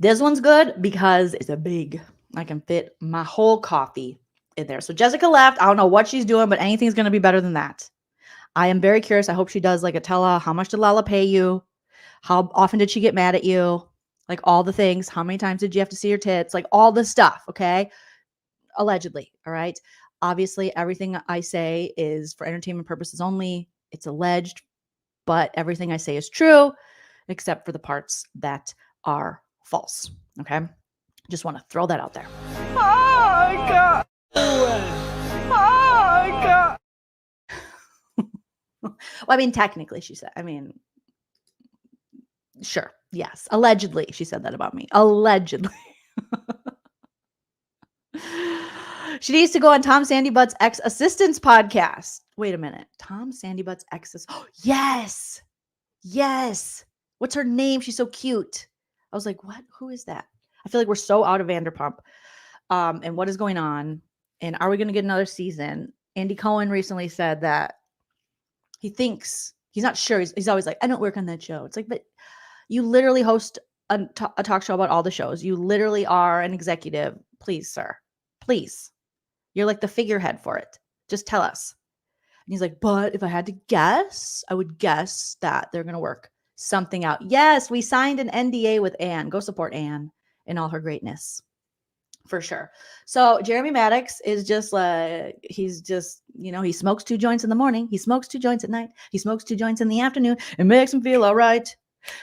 This one's good because it's a big. I can fit my whole coffee in there. So Jessica left. I don't know what she's doing, but anything's going to be better than that. I am very curious. I hope she does like a tell her, how much did Lala pay you? How often did she get mad at you? Like all the things. How many times did you have to see her tits? Like all the stuff. Okay. Allegedly. All right. Obviously, everything I say is for entertainment purposes only. It's alleged, but everything I say is true, except for the parts that are false. Okay. Just want to throw that out there. Oh, God. Oh, God. Well, I mean, technically, she said, I mean, sure. Yes. Allegedly, she said that about me. Allegedly. She needs to go on Tom Sandybutt's ex-assistant's podcast. Wait a minute. Tom Sandybutt's ex-assistant. Oh, yes. Yes. What's her name? She's so cute. I was like, what? Who is that? I feel like we're so out of Vanderpump. And what is going on? And are we going to get another season? Andy Cohen recently said that he thinks, he's not sure. He's always like, I don't work on that show. It's like, but you literally host a talk show about all the shows. You literally are an executive. Please, sir. Please. You're like the figurehead for it. Just tell us. And he's like, but if I had to guess, I would guess that they're going to work something out. Yes, we signed an NDA with Anne. Go support Anne in all her greatness. For sure. So Jeremy Maddox is just like, he's just, you know, he smokes 2 joints in the morning. He smokes 2 joints at night. He smokes 2 joints in the afternoon. It makes him feel all right.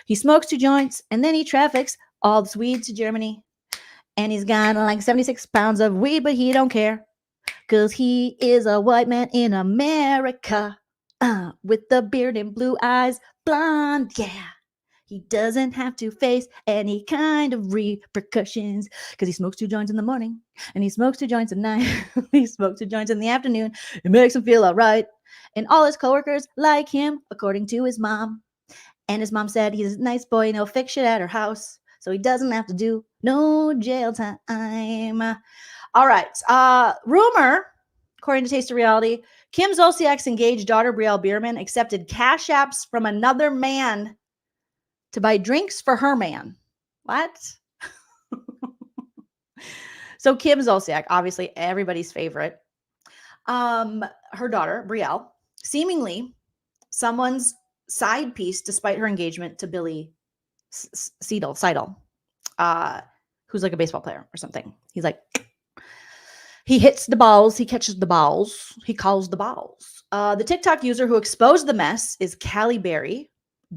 He smokes 2 joints and then he traffics all this weed to Germany. And he's got like 76 pounds of weed, but he don't care. Because he is a white man in America. With the beard and blue eyes, blonde, yeah. He doesn't have to face any kind of repercussions because he smokes 2 joints in the morning and he smokes 2 joints at night. He smokes 2 joints in the afternoon. It makes him feel all right. And all his coworkers like him, according to his mom. And his mom said he's a nice boy and he'll fix shit at her house. So he doesn't have to do no jail time. All right. Rumor, according to Taste of Reality, Kim Zolciak's engaged daughter, Brielle Bierman, accepted cash apps from another man to buy drinks for her man. What? So Kim Zolciak, obviously everybody's favorite. Her daughter, Brielle, seemingly someone's side piece despite her engagement to Billy Seidel, who's like a baseball player or something. He's like, he hits the balls, he catches the balls, he calls the balls. The TikTok user who exposed the mess is Callie Berry.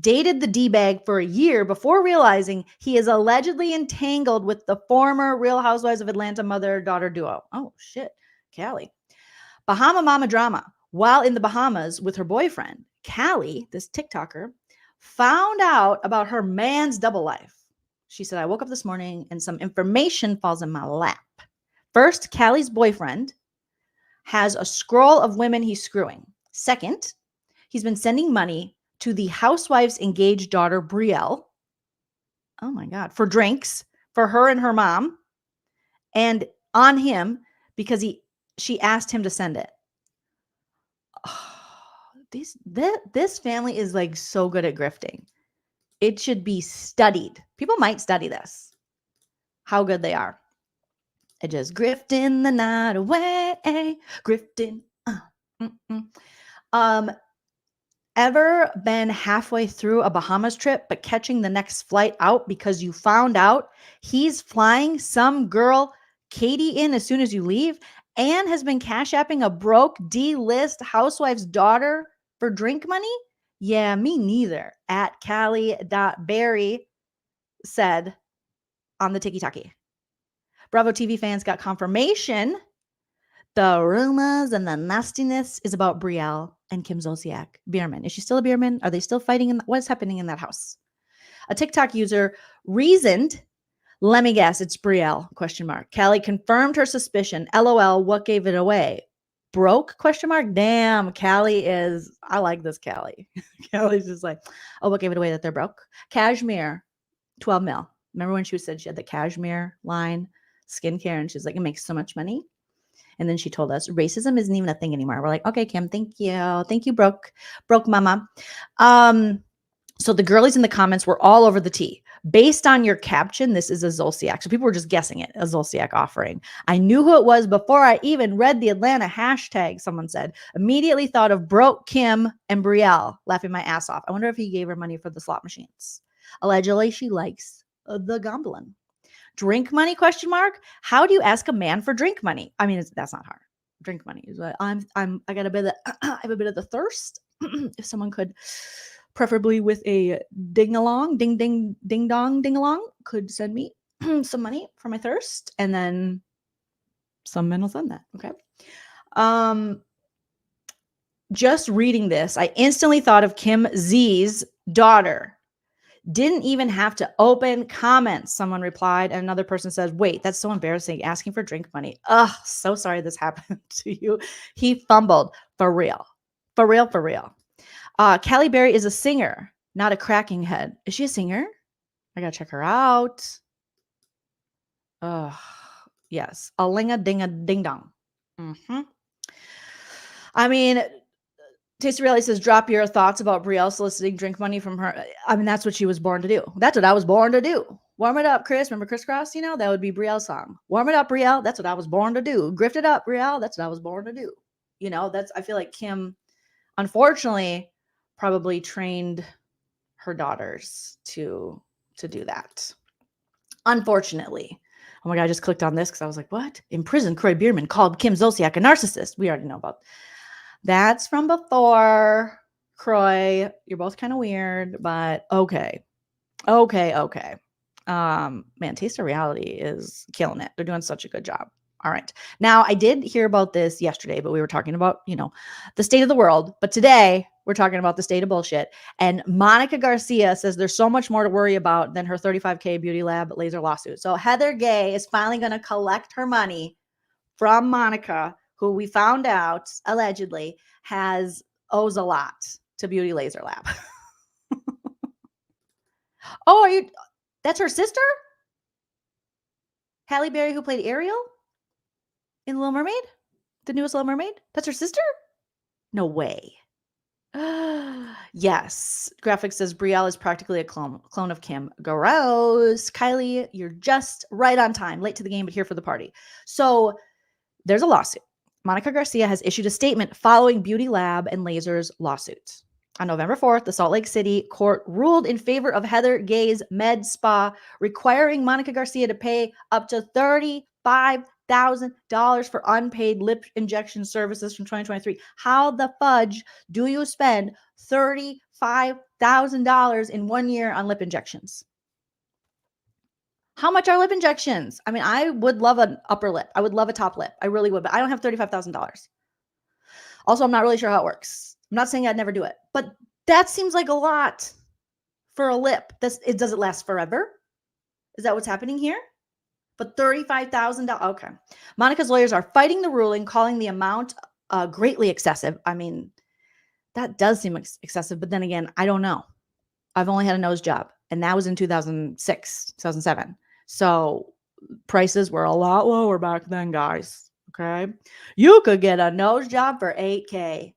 Dated the D-bag for a year before realizing he is allegedly entangled with the former Real Housewives of Atlanta mother-daughter duo. Oh, shit. Callie. Bahama Mama drama. While in the Bahamas with her boyfriend, Callie, this TikToker, found out about her man's double life. She said, I woke up this morning and some information falls in my lap. First, Callie's boyfriend has a scroll of women he's screwing. Second, he's been sending money to the housewife's engaged daughter, Brielle. Oh my God. For drinks for her and her mom. And on him because she asked him to send it. Oh, this family is like so good at grifting. It should be studied. People might study this. How good they are. I just grifting the night away. Grifting. Ever been halfway through a Bahamas trip but catching the next flight out because you found out he's flying some girl Katie in as soon as you leave and has been cash apping a broke D-list housewife's daughter for drink money? Yeah, me neither. At Callie.Berry said on the Tiki-Taki. Bravo TV fans got confirmation. The rumors and the nastiness is about Brielle and Kim Zolciak. Bierman. Is she still a Bierman? Are they still fighting? What is happening in that house? A TikTok user reasoned, let me guess, it's Brielle, ? Callie confirmed her suspicion. LOL, what gave it away? Broke? ? Damn, Callie is, I like this Callie. Callie's just like, oh, what gave it away that they're broke? Cashmere, 12 mil. Remember when she said she had the Cashmere line, skincare, and she's like, it makes so much money. And then she told us racism isn't even a thing anymore. We're like, okay, Kim, thank you. Thank you, broke mama. So the girlies in the comments were all over the tea. Based on your caption, this is a Zolciak. So people were just guessing it, a Zolciak offering. I knew who it was before I even read the Atlanta hashtag, someone said. Immediately thought of broke Kim and Brielle, laughing my ass off. I wonder if he gave her money for the slot machines. Allegedly, she likes the gambling. Drink money? How do you ask a man for drink money? I mean, that's not hard. Drink money is what I got a bit of I have a bit of the thirst. If someone could, preferably with a ding along, ding dong, ding along, could send me some money for my thirst, and then some men will send that. Okay. Just reading this, I instantly thought of Kim Z's daughter. Didn't even have to open comments, someone replied. And another person says, wait, that's so embarrassing, asking for drink money. Ugh, so sorry this happened to you. He fumbled. For real. For real, for real. Callie Berry is a singer, not a cracking head. Is she a singer? I gotta check her out. Yes. A linga dinga ding dong. I mean, Taste Reality says, drop your thoughts about Brielle soliciting drink money from her. I mean, that's what she was born to do. That's what I was born to do. Warm it up, Chris. Remember Criss Cross? That would be Brielle's song. Warm it up, Brielle. That's what I was born to do. Grift it up, Brielle. That's what I was born to do. I feel like Kim, unfortunately, probably trained her daughters to do that. Unfortunately. Oh my God, I just clicked on this because I was like, what? In prison, Croy Bierman called Kim Zolciak a narcissist. We already know about that's from before, Croy. You're both kind of weird, but okay. Man, Taste of Reality is killing it. They're doing such a good job. All right. Now, I did hear about this yesterday, but we were talking about, the state of the world. But today, we're talking about the state of bullshit. And Monica Garcia says there's so much more to worry about than her $35K Beauty Lab laser lawsuit. So Heather Gay is finally going to collect her money from Monica, who we found out allegedly owes a lot to Beauty Laser Lab. Oh, that's her sister? Halle Berry, who played Ariel in Little Mermaid? The newest Little Mermaid? That's her sister? No way. Yes. Graphics says Brielle is practically a clone of Kim. Gross. Kylie, you're just right on time. Late to the game, but here for the party. So there's a lawsuit. Monica Garcia has issued a statement following Beauty Lab and Laser's lawsuit. On November 4th, the Salt Lake City court ruled in favor of Heather Gay's med spa, requiring Monica Garcia to pay up to $35,000 for unpaid lip injection services from 2023. How the fudge do you spend $35,000 in 1 year on lip injections? How much are lip injections? I mean, I would love an upper lip. I would love a top lip. I really would, but I don't have $35,000. Also, I'm not really sure how it works. I'm not saying I'd never do it, but that seems like a lot for a lip. Does it last forever? Is that what's happening here? But $35,000. Okay. Monica's lawyers are fighting the ruling, calling the amount greatly excessive. I mean, that does seem excessive, but then again, I don't know. I've only had a nose job, and that was in 2006, 2007. So prices were a lot lower back then, guys. Okay. You could get a nose job for $8K.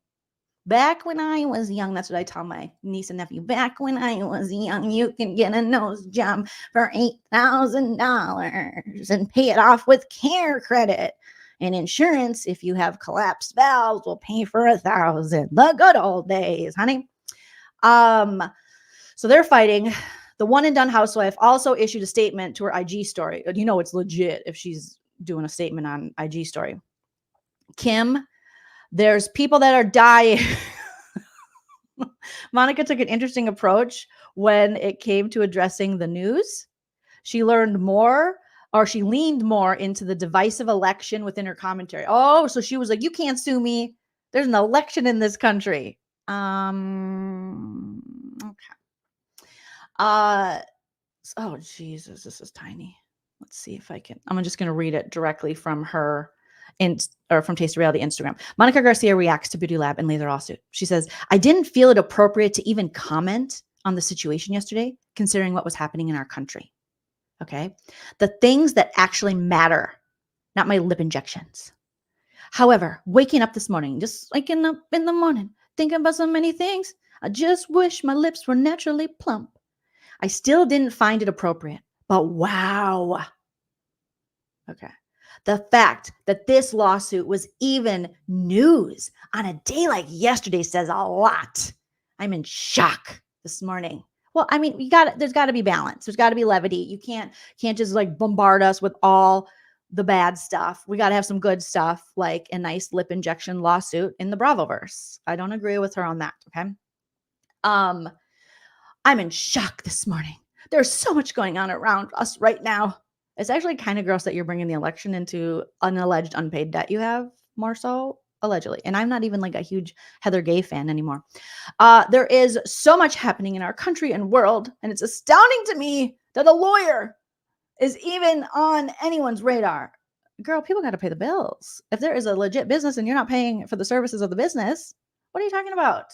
Back when I was young, that's what I tell my niece and nephew. Back when I was young, you can get a nose job for $8,000 and pay it off with care credit. And insurance, if you have collapsed valves, will pay for $1,000. The good old days, honey. So they're fighting. The one and done housewife also issued a statement to her IG story. You know it's legit if she's doing a statement on IG story. Kim, there's people that are dying. Monica took an interesting approach when it came to addressing the news. She leaned more into the divisive election within her commentary. Oh, so she was like, you can't sue me. There's an election in this country. Okay. Oh, Jesus, this is tiny. Let's see if I can. I'm just going to read it directly from her from Taste of Reality Instagram. Monica Garcia reacts to Beauty Lab and laser lawsuit. She says, I didn't feel it appropriate to even comment on the situation yesterday, considering what was happening in our country. Okay. The things that actually matter, not my lip injections. However, waking up this morning, just waking up in the morning, thinking about so many things, I just wish my lips were naturally plump. I still didn't find it appropriate, but wow. Okay. The fact that this lawsuit was even news on a day like yesterday says a lot. I'm in shock this morning. Well, I mean, there's got to be balance. There's got to be levity. You can't just like bombard us with all the bad stuff. We got to have some good stuff, like a nice lip injection lawsuit in the Bravoverse. I don't agree with her on that. Okay. I'm in shock this morning. There's so much going on around us right now. It's actually kind of gross that you're bringing the election into an alleged unpaid debt you have, more so allegedly. And I'm not even like a huge Heather Gay fan anymore. There is so much happening in our country and world, and it's astounding to me that a lawyer is even on anyone's radar. Girl, people got to pay the bills. If there is a legit business and you're not paying for the services of the business, what are you talking about?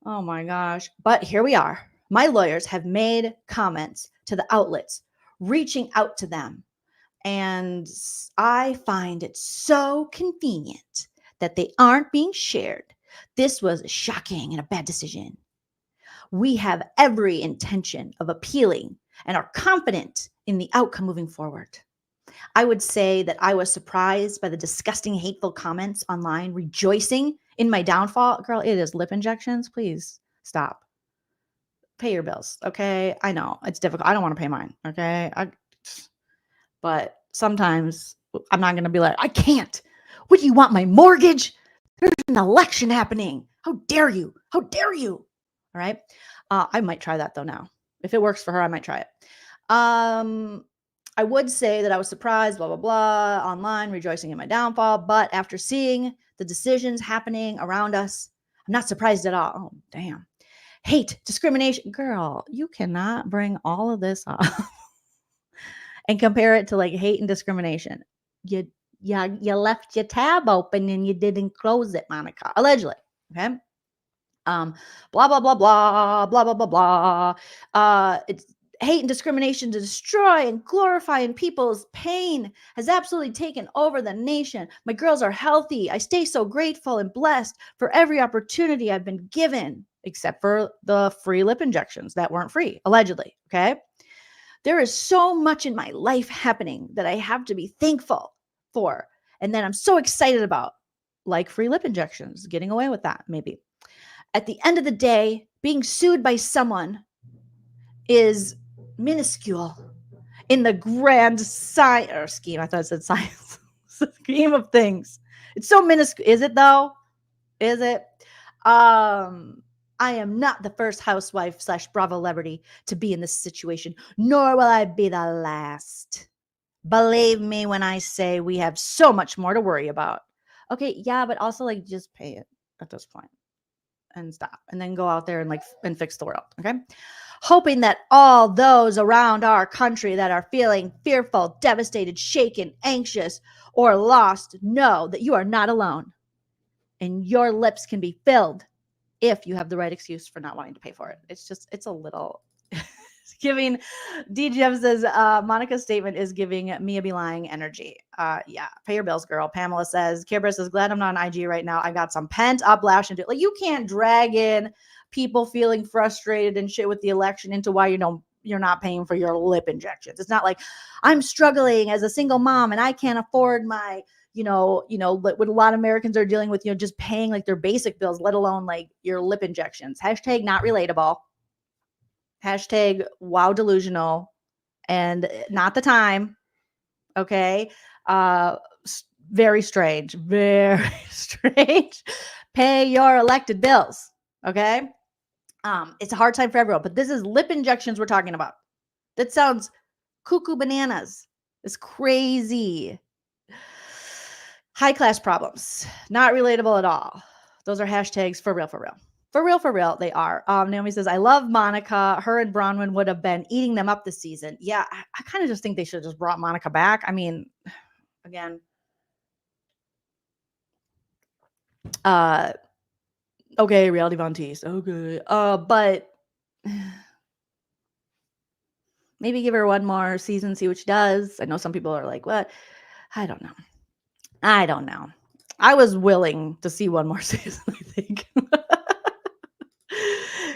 Oh my gosh. But here we are. My lawyers have made comments to the outlets, reaching out to them. And I find it so convenient that they aren't being shared. This was shocking and a bad decision. We have every intention of appealing and are confident in the outcome moving forward. I would say that I was surprised by the disgusting, hateful comments online, rejoicing in my downfall. Girl, it is lip injections. Please stop. Pay your bills, okay? I know it's difficult. I don't want to pay mine, okay? But sometimes I'm not going to be like, I can't. What do you want, my mortgage? There's an election happening. How dare you? How dare you? All right. I might try that though now. If it works for her, I might try it. I would say that I was surprised, blah, blah, blah, online, rejoicing in my downfall. But after seeing the decisions happening around us, I'm not surprised at all. Oh, damn. Hate, discrimination. Girl, you cannot bring all of this up and compare it to like hate and discrimination. You left your tab open and you didn't close it, Monica. Allegedly. Okay. Blah, blah, blah, blah, blah, blah, blah, blah. It's hate and discrimination to destroy and glorify in people's pain has absolutely taken over the nation. My girls are healthy. I stay so grateful and blessed for every opportunity I've been given, except for the free lip injections that weren't free, allegedly. Okay. There is so much in my life happening that I have to be thankful for. And that I'm so excited about, like free lip injections, getting away with that maybe. At the end of the day, being sued by someone is minuscule in the grand scheme. I thought it said science. Scheme of things. It's so minuscule. Is it though? Is it? I am not the first housewife / Bravo celebrity to be in this situation, nor will I be the last. Believe me when I say we have so much more to worry about. Okay, yeah, but also like just pay it at this point. And stop, and then go out there and fix the world. Okay. Hoping that all those around our country that are feeling fearful, devastated, shaken, anxious, or lost know that you are not alone and your lips can be filled if you have the right excuse for not wanting to pay for it. It's a little giving D Jeff says Monica's statement is giving Mia be lying energy. Yeah, pay your bills, girl. Pamela says Care Bear says glad I'm not on IG right now. I got some pent up lash into it. Like you can't drag in people feeling frustrated and shit with the election into why you're not paying for your lip injections. It's not like I'm struggling as a single mom and I can't afford my what a lot of Americans are dealing with, just paying like their basic bills, let alone like your lip injections. Hashtag not relatable. Hashtag wow delusional and not the time. Okay. Very strange. Very strange. Pay your elected bills. Okay. It's a hard time for everyone, but this is lip injections we're talking about. That sounds cuckoo bananas. It's crazy. High class problems. Not relatable at all. Those are hashtags for real, for real. For real, for real, they are. Naomi says, I love Monica. Her and Bronwyn would have been eating them up this season. Yeah, I kind of just think they should have just brought Monica back. I mean, again. Okay, Reality Von Teese. Okay. But maybe give her one more season, see what she does. I know some people are like, what? I don't know. I was willing to see one more season, I think.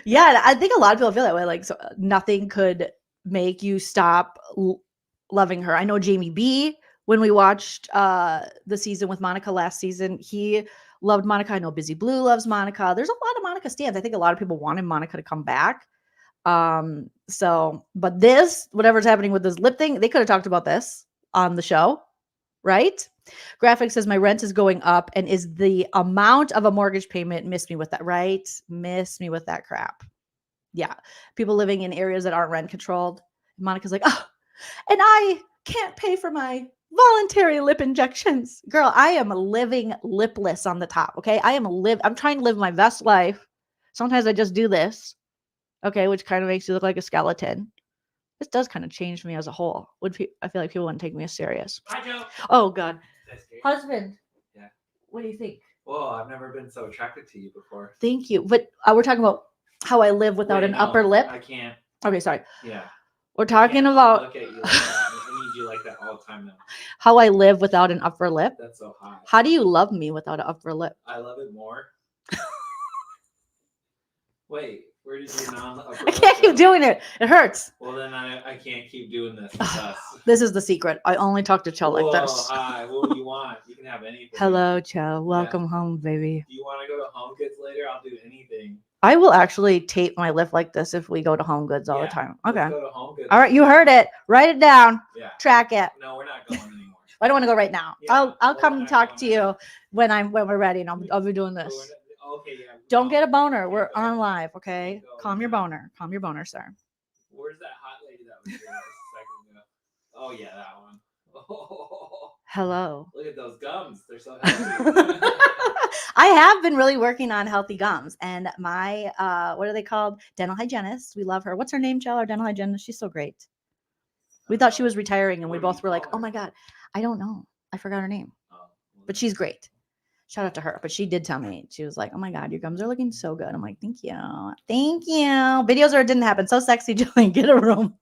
Yeah, I think a lot of people feel that way. Like, so nothing could make you stop loving her. I know Jamie B, when we watched the season with Monica last season, he loved Monica. I know Busy Blue loves Monica. There's a lot of Monica stands. I think a lot of people wanted Monica to come back. But this, whatever's happening with this lip thing, they could have talked about this on the show, right? Graphic says my rent is going up and is the amount of a mortgage payment. Miss me with that, right? Miss me with that crap. Yeah. People living in areas that aren't rent controlled. Monica's like, oh, and I can't pay for my voluntary lip injections. Girl, I am living lipless on the top. Okay. I'm trying to live my best life. Sometimes I just do this. Okay. Which kind of makes you look like a skeleton. This does kind of change me as a whole. I feel like people wouldn't take me as serious. Hi, Joe. Oh God. Husband. Yeah. What do you think? Well, I've never been so attracted to you before. Thank you. But we're talking about how I live without an upper lip. I can't. Okay, sorry. Yeah. We're talking about Look at you like that. I need you like that all the time now. how I live without an upper lip. That's so hot. How do you love me without an upper lip? I love it more. Wait, where did you upper I can't keep doing it. It hurts. Well, then I can't keep doing this with us. This is the secret. I only talk to Chell like this. Hi. What do you want? You can have anything. Hello, Chell. Welcome home, baby. Do you want to go to Home Goods later? I'll do anything. I will actually tape my lip like this if we go to Home Goods all the time. Okay. Let's go to Home Goods. All right, you heard it. Write it down. Yeah. Track it. No, we're not going anymore. I don't want to go right now. Yeah, I'll come talk to you when we're ready, and I'll be doing this. Okay, yeah. Don't get a boner. We're on live, okay? Calm your boner. Calm your boner, sir. Where's that hot lady that was here just a second ago? Oh yeah, that one. Oh, Hello. look at those gums. They're so healthy. I have been really working on healthy gums, and my what are they called? Dental hygienist. We love her. What's her name, Jill? Our dental hygienist. She's so great. We thought she was retiring, and we both were like, "Oh my god, I don't know. I forgot her name." But she's great. Shout out to her. But she did tell me, she was like, "Oh my god, your gums are looking so good." I'm like, "Thank you, thank you." Videos or it didn't happen. So sexy, Jolene. Get a room.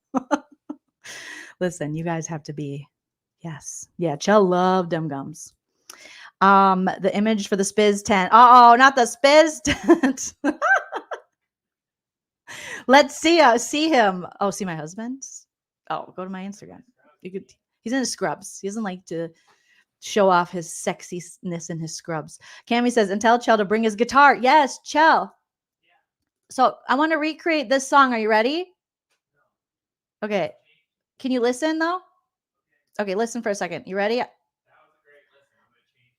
Listen, you guys have to be. Yes. Yeah. Chell loved them gums. The image for the Spiz tent. Oh, not the Spiz tent. Let's see him. Oh, see my husband. Oh, go to my Instagram. He's in his scrubs. He doesn't like to show off his sexiness in his scrubs. Cammy says, and tell Chell to bring his guitar. Yes, Chell. So I want to recreate this song. Are you ready? Okay. Can you listen though? Okay, listen for a second. You ready?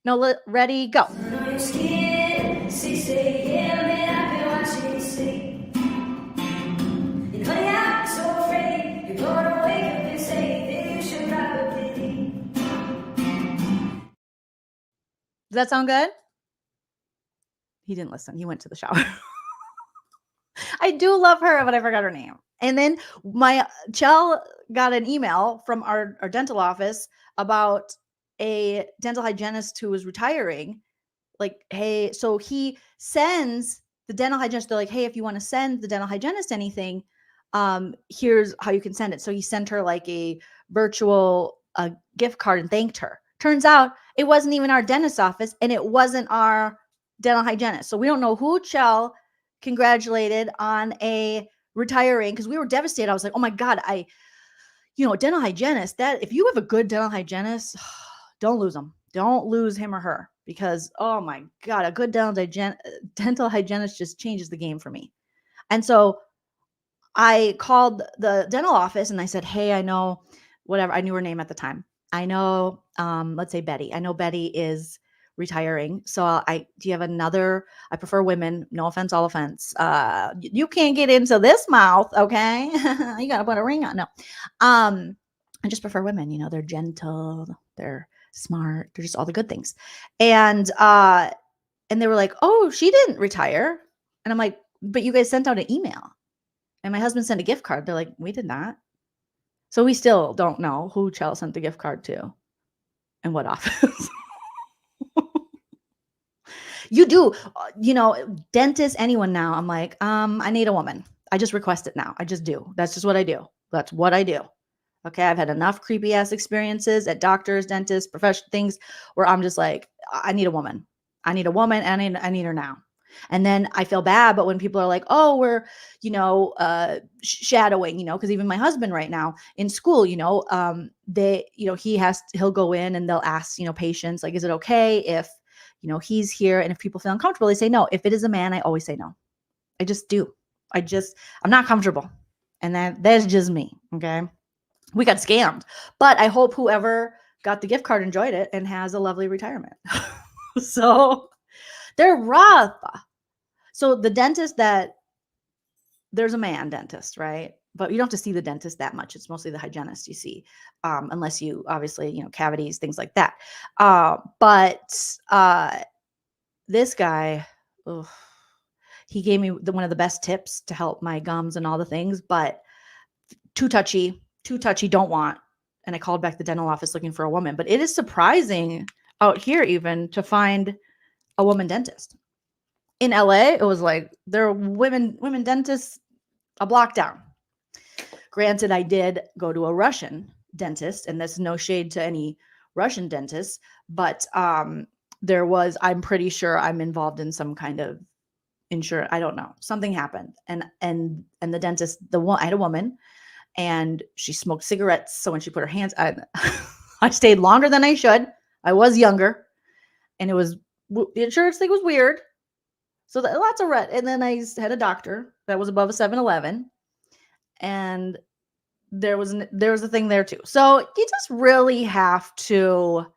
No, ready, go. Does that sound good? He didn't listen. He went to the shower. I do love her, but I forgot her name. And then my Chell got an email from our dental office about a dental hygienist who was retiring. Like, hey, so he sends the dental hygienist. They're like, hey, if you want to send the dental hygienist anything, here's how you can send it. So he sent her like a virtual gift card and thanked her. Turns out it wasn't even our dentist's office and it wasn't our dental hygienist. So we don't know who Chell congratulated on a retiring, because we were devastated. I was like, oh my God, dental hygienist, that if you have a good dental hygienist, don't lose them. Don't lose him or her, because, oh my God, a good dental hygienist just changes the game for me. And so I called the dental office and I said, hey, I know whatever. I knew her name at the time. I know, let's say Betty. I know Betty is retiring. So do you have another? I prefer women. No offense, all offense. You can't get into this mouth, okay? You got to put a ring on. No. I just prefer women. They're gentle, they're smart, they're just all the good things. And they were like, oh, she didn't retire. And I'm like, but you guys sent out an email. And my husband sent a gift card. They're like, we did not. So we still don't know who Chell sent the gift card to and what office. You do, dentist, anyone now. I'm like, I need a woman. I just request it now. I just do. That's just what I do. That's what I do. Okay. I've had enough creepy ass experiences at doctors, dentists, professional things where I'm just like, I need a woman. I need a woman and I need her now. And then I feel bad, but when people are like, oh, we're, shadowing, because even my husband right now in school, he'll go in and they'll ask, patients, like, is it okay if, he's here? And if people feel uncomfortable, they say no. If it is a man, I always say no. I just do. I'm not comfortable. And that's just me. Okay. We got scammed, but I hope whoever got the gift card enjoyed it and has a lovely retirement. So they're rough. So the dentist there's a man dentist, right? But you don't have to see the dentist that much. It's mostly the hygienist you see, unless you obviously, cavities, things like that. But this guy, he gave me one of the best tips to help my gums and all the things, but too touchy, don't want. And I called back the dental office looking for a woman, but it is surprising out here even to find a woman dentist. In LA, it was like there are women dentists a block down. Granted, I did go to a Russian dentist, and that's no shade to any Russian dentists, but I'm pretty sure I'm involved in some kind of insurance. I don't know. Something happened. And the dentist, I had a woman, and she smoked cigarettes. So when she put her hands on, I stayed longer than I should. I was younger, and the insurance thing was weird. So lots of red. And then I had a doctor that was above a 7-Eleven, and there was a thing there too. So you just really have to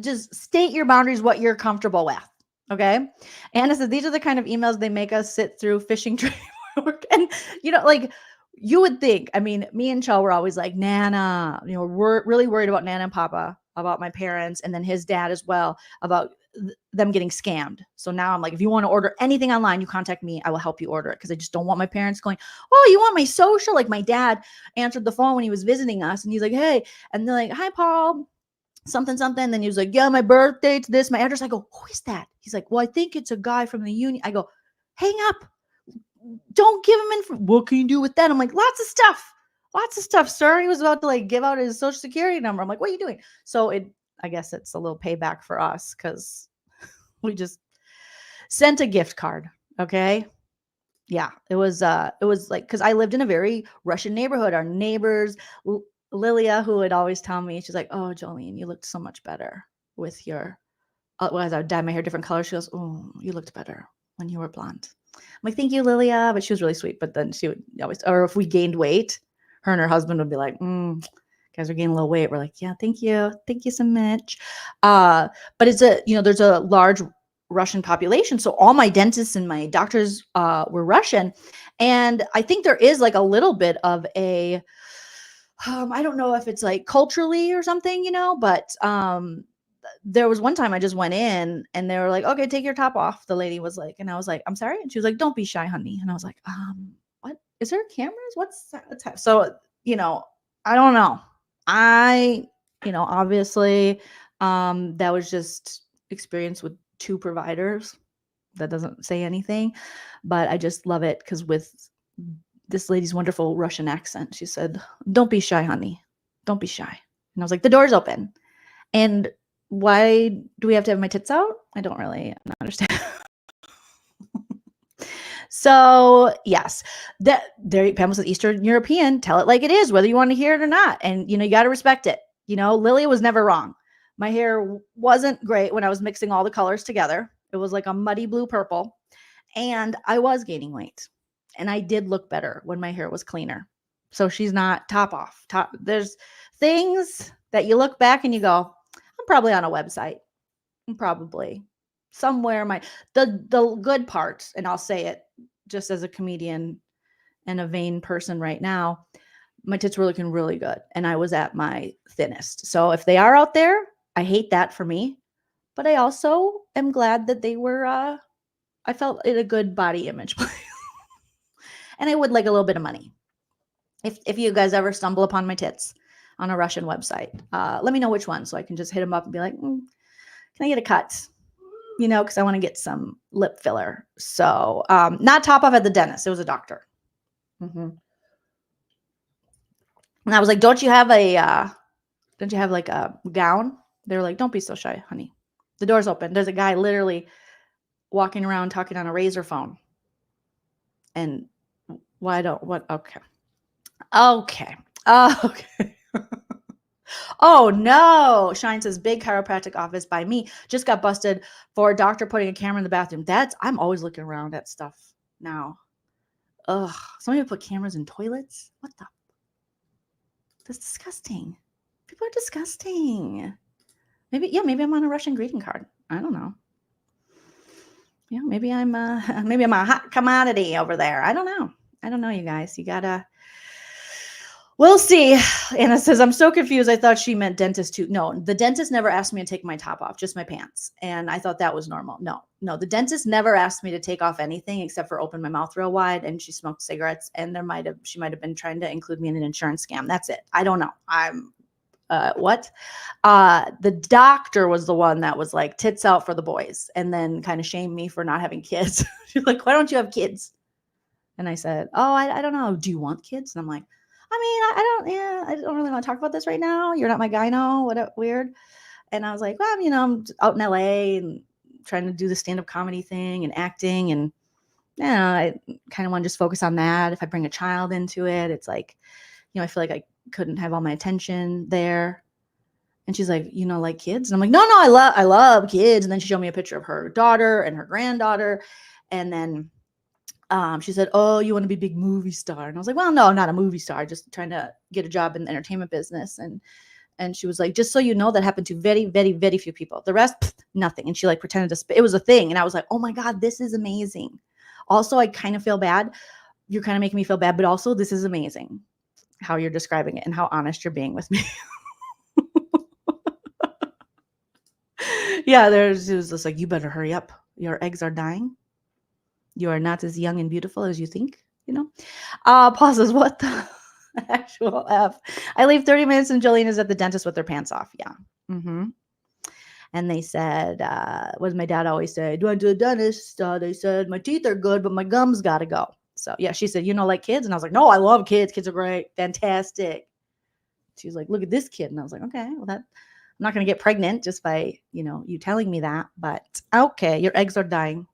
just state your boundaries, what you're comfortable with. Okay. Anna said, these are the kind of emails they make us sit through fishing trade work. And, like you would think, me and Chell were always like, Nana, we're really worried about Nana and Papa, about my parents, and then his dad as well, about them getting scammed. So now I'm like, if you want to order anything online, you contact me. I will help you order it, because I just don't want my parents going, oh, you want my social? Like my dad answered the phone when he was visiting us, and he's like, hey, and they're like, hi, Paul, something. And then he was like, yeah, my birthday to this, my address. I go, who is that? He's like, well, I think it's a guy from the union. I go, hang up. Don't give him what can you do with that? I'm like, lots of stuff, sir. He was about to give out his social security number. I'm like, what are you doing? So I guess it's a little payback for us, because we just sent a gift card. Okay. Yeah. It was like, because I lived in a very Russian neighborhood. Our neighbors, Lilia, who would always tell me, she's like, oh, Joleen, you looked so much better with your, as I would dye my hair different colors. She goes, oh, you looked better when you were blonde. I'm like, thank you, Lilia. But she was really sweet. But then she would always, or if we gained weight, her and her husband would be like, guys are gaining a little weight. We're like, yeah, thank you so much. But it's there's a large Russian population. So all my dentists and my doctors were Russian. And I think there is like a little bit of a, I don't know if it's like culturally or something, but there was one time I just went in and they were like, okay, take your top off. The lady was like, and I was like, I'm sorry. And she was like, don't be shy, honey. And I was like, what? Is there cameras? What's that? So, I don't know. Obviously, that was just experience with two providers. that doesn't say anything, but I just love it because with this lady's wonderful Russian accent, she said, "Don't be shy, honey. Don't be shy." And I was like, "The door's open." And why do we have to have my tits out? I don't really understand. So yes, that there Pamela says Eastern European, tell it like it is, whether you want to hear it or not. And you got to respect it. Lily was never wrong. My hair wasn't great when I was mixing all the colors together. It was like a muddy blue purple. And I was gaining weight. And I did look better when my hair was cleaner. So she's not top off. There's things that you look back and you go, I'm probably on a website. I'm probably somewhere the good part, and I'll say it just as a comedian and a vain person right now, my tits were looking really good and I was at my thinnest. So if they are out there, I hate that for me, but I also am glad that they were I felt in a good body image. And I would like a little bit of money. If you guys ever stumble upon my tits on a Russian website, let me know which one so I can just hit them up and be like, can I get a cut? Because I want to get some lip filler. So not top off at the dentist. It was a doctor. And I was like, don't you have like a gown? They were like, don't be so shy, honey. The door's open. There's a guy literally walking around talking on a razor phone. And okay. Oh no. Shine says big chiropractic office by me just got busted for a doctor putting a camera in the bathroom. I'm always looking around at stuff now. Ugh. Somebody put cameras in toilets. What the? That's disgusting. People are disgusting. Maybe I'm on a Russian greeting card. I don't know. Yeah, maybe I'm a hot commodity over there. I don't know, you guys. You gotta. We'll see. Anna says, I'm so confused. I thought she meant dentist too. No, the dentist never asked me to take my top off, just my pants. And I thought that was normal. No, the dentist never asked me to take off anything except for open my mouth real wide. And she smoked cigarettes. And she might have been trying to include me in an insurance scam. That's it. I don't know. What? The doctor was the one that was like tits out for the boys and then kind of shamed me for not having kids. She's like, why don't you have kids? And I said, oh, I don't know. Do you want kids? And I'm like, I don't really want to talk about this right now. You're not my gyno. What weird. And I was like, well, I'm out in LA and trying to do the stand-up comedy thing and acting. And, I kind of want to just focus on that. If I bring a child into it, it's like, I feel like I couldn't have all my attention there. And she's like, like kids? And I'm like, no, I love kids. And then she showed me a picture of her daughter and her granddaughter. And then she said, oh, you want to be a big movie star? And I was like, well, no, not a movie star, just trying to get a job in the entertainment business. And she was like, just so you know, that happened to very, very, very few people. The rest, nothing. And she like pretended to spit. It was a thing. And I was like, oh my God, this is amazing. Also, I kind of feel bad. You're kind of making me feel bad, but also this is amazing how you're describing it and how honest you're being with me. Yeah, it was just like, you better hurry up. Your eggs are dying. You are not as young and beautiful as you think, Paul says, what the actual F? I leave 30 minutes and Jolene is at the dentist with her pants off. Yeah. And they said, what does my dad always say? Do I do the dentist? They said, my teeth are good, but my gums got to go. So yeah, she said, like kids? And I was like, no, I love kids. Kids are great. Fantastic. She's like, look at this kid. And I was like, okay, well, I'm not going to get pregnant just by, you telling me that, but okay, your eggs are dying.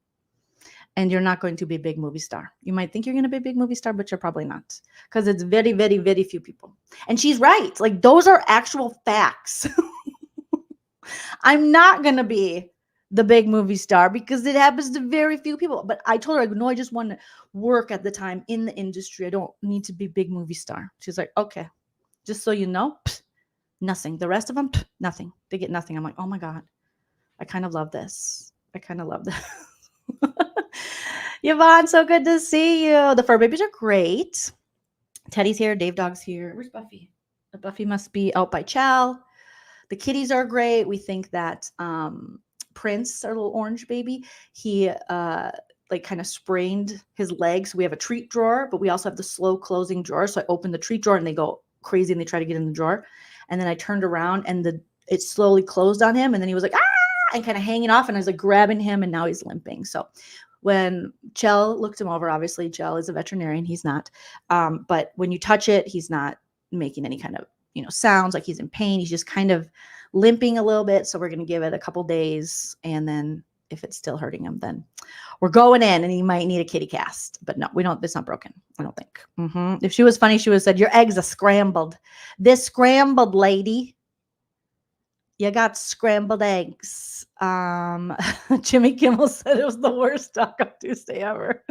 And you're not going to be a big movie star. You might think you're going to be a big movie star, but you're probably not. Because it's very, very, very few people. And she's right. Like, those are actual facts. I'm not going to be the big movie star because it happens to very few people. But I told her, no, I just want to work at the time in the industry. I don't need to be a big movie star. She's like, okay. Just so you know, nothing. The rest of them, nothing. They get nothing. I'm like, oh my God. I kind of love this. Yvonne, so good to see you. The fur babies are great. Teddy's here. Dave Dog's here. Where's Buffy? Buffy must be out by Chow. The kitties are great. We think that Prince, our little orange baby, he kind of sprained his leg. So we have a treat drawer, but we also have the slow closing drawer. So I opened the treat drawer and they go crazy and they try to get in the drawer. And then I turned around and it slowly closed on him. And then he was like, ah, and kind of hanging off. And I was like grabbing him and now he's limping. So when Chell looked him over, obviously Chell is a veterinarian, he's not. But when you touch it, he's not making any kind of, sounds like he's in pain. He's just kind of limping a little bit. So we're going to give it a couple days. And then if it's still hurting him, then we're going in and he might need a kitty cast. But no, we don't, it's not broken. I don't think. If she was funny, she would have said, your eggs are scrambled. This scrambled, lady. You got scrambled eggs. Jimmy Kimmel said it was the worst Taco Tuesday ever.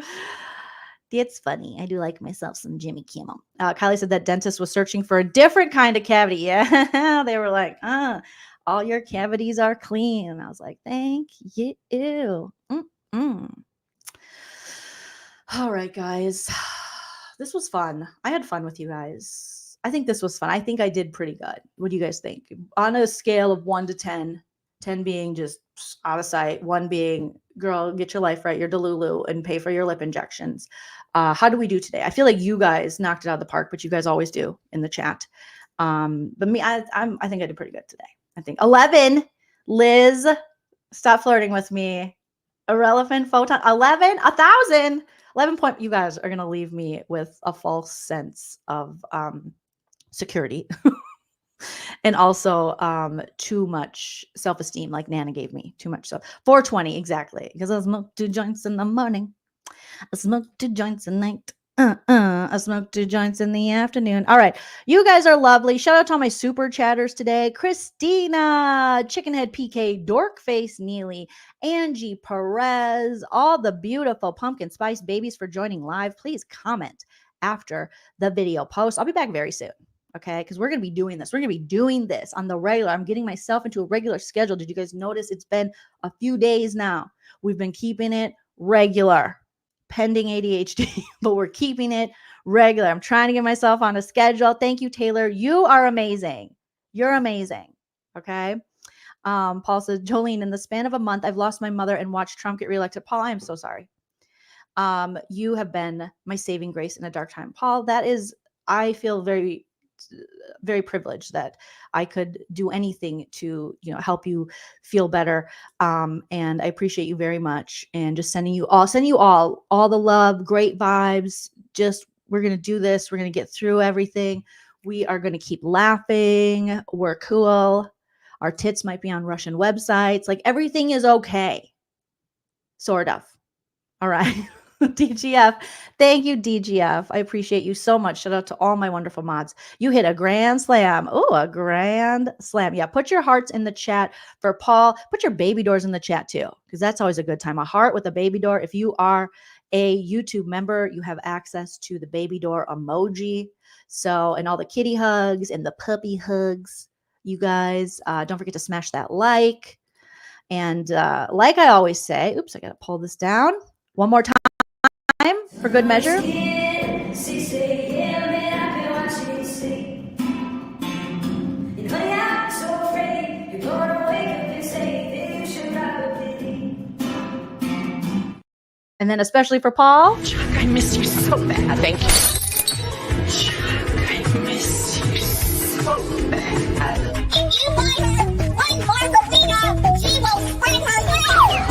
It's funny. I do like myself some Jimmy Kimmel. Kylie said that dentist was searching for a different kind of cavity. Yeah, they were like, all your cavities are clean. And I was like, thank you. All right, guys. This was fun. I had fun with you guys. I think this was fun. I think I did pretty good. What do you guys think? On a scale of 1 to 10, 10 being just out of sight, 1 being, girl, get your life right, you're Delulu, and pay for your lip injections. How do we do today? I feel like you guys knocked it out of the park, but you guys always do in the chat. But me, I think I did pretty good today. I think 11, Liz, stop flirting with me. Irrelevant photon, 11, 1,000, 11 point. You guys are gonna leave me with a false sense of security. And also too much self-esteem, like Nana gave me. Too much. So 420, exactly. Because I smoke 2 joints in the morning. I smoke 2 joints at night. I smoke 2 joints in the afternoon. All right. You guys are lovely. Shout out to all my super chatters today. Christina, Chickenhead PK, Dorkface Neely, Angie Perez, all the beautiful pumpkin spice babies for joining live. Please comment after the video post. I'll be back very soon. Okay, because we're going to be doing this. We're going to be doing this on the regular. I'm getting myself into a regular schedule. Did you guys notice it's been a few days now? We've been keeping it regular, pending ADHD, but we're keeping it regular. I'm trying to get myself on a schedule. Thank you, Taylor. You are amazing. You're amazing. Okay. Paul says, Jolene, in the span of a month, I've lost my mother and watched Trump get reelected. Paul, I am so sorry. You have been my saving grace in a dark time. Paul, that is, I feel very privileged that I could do anything to, help you feel better. And I appreciate you very much. And just sending you all the love, great vibes. Just, we're going to do this. We're going to get through everything. We are going to keep laughing. We're cool. Our tits might be on Russian websites. Like, everything is okay. Sort of. All right. DGF. Thank you, DGF. I appreciate you so much. Shout out to all my wonderful mods. You hit a grand slam. Oh, a grand slam. Yeah, put your hearts in the chat for Paul. Put your baby doors in the chat too, because that's always a good time. A heart with a baby door. If you are a YouTube member, you have access to the baby door emoji. So, and all the kitty hugs and the puppy hugs. You guys, don't forget to smash that like. And like I always say, oops, I got to pull this down one more time. For good measure. And then especially for Paul. Chuck, I miss you so bad. Thank you. Chuck, I miss you so bad. If you buy her one margarita, she will spread her legs.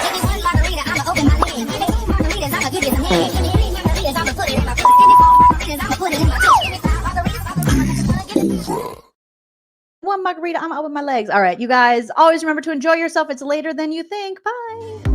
Give me one margarita, I'ma open my legs. Give me 2 margaritas, I'ma give you some head. Give me 3 margaritas, I'ma put it in my foot. Give me 4 margaritas, I'ma put it in my foot. Give me 5 margaritas, I'ma One margarita, I'm out with my legs. All right, you guys, always remember to enjoy yourself. It's later than you think. Bye.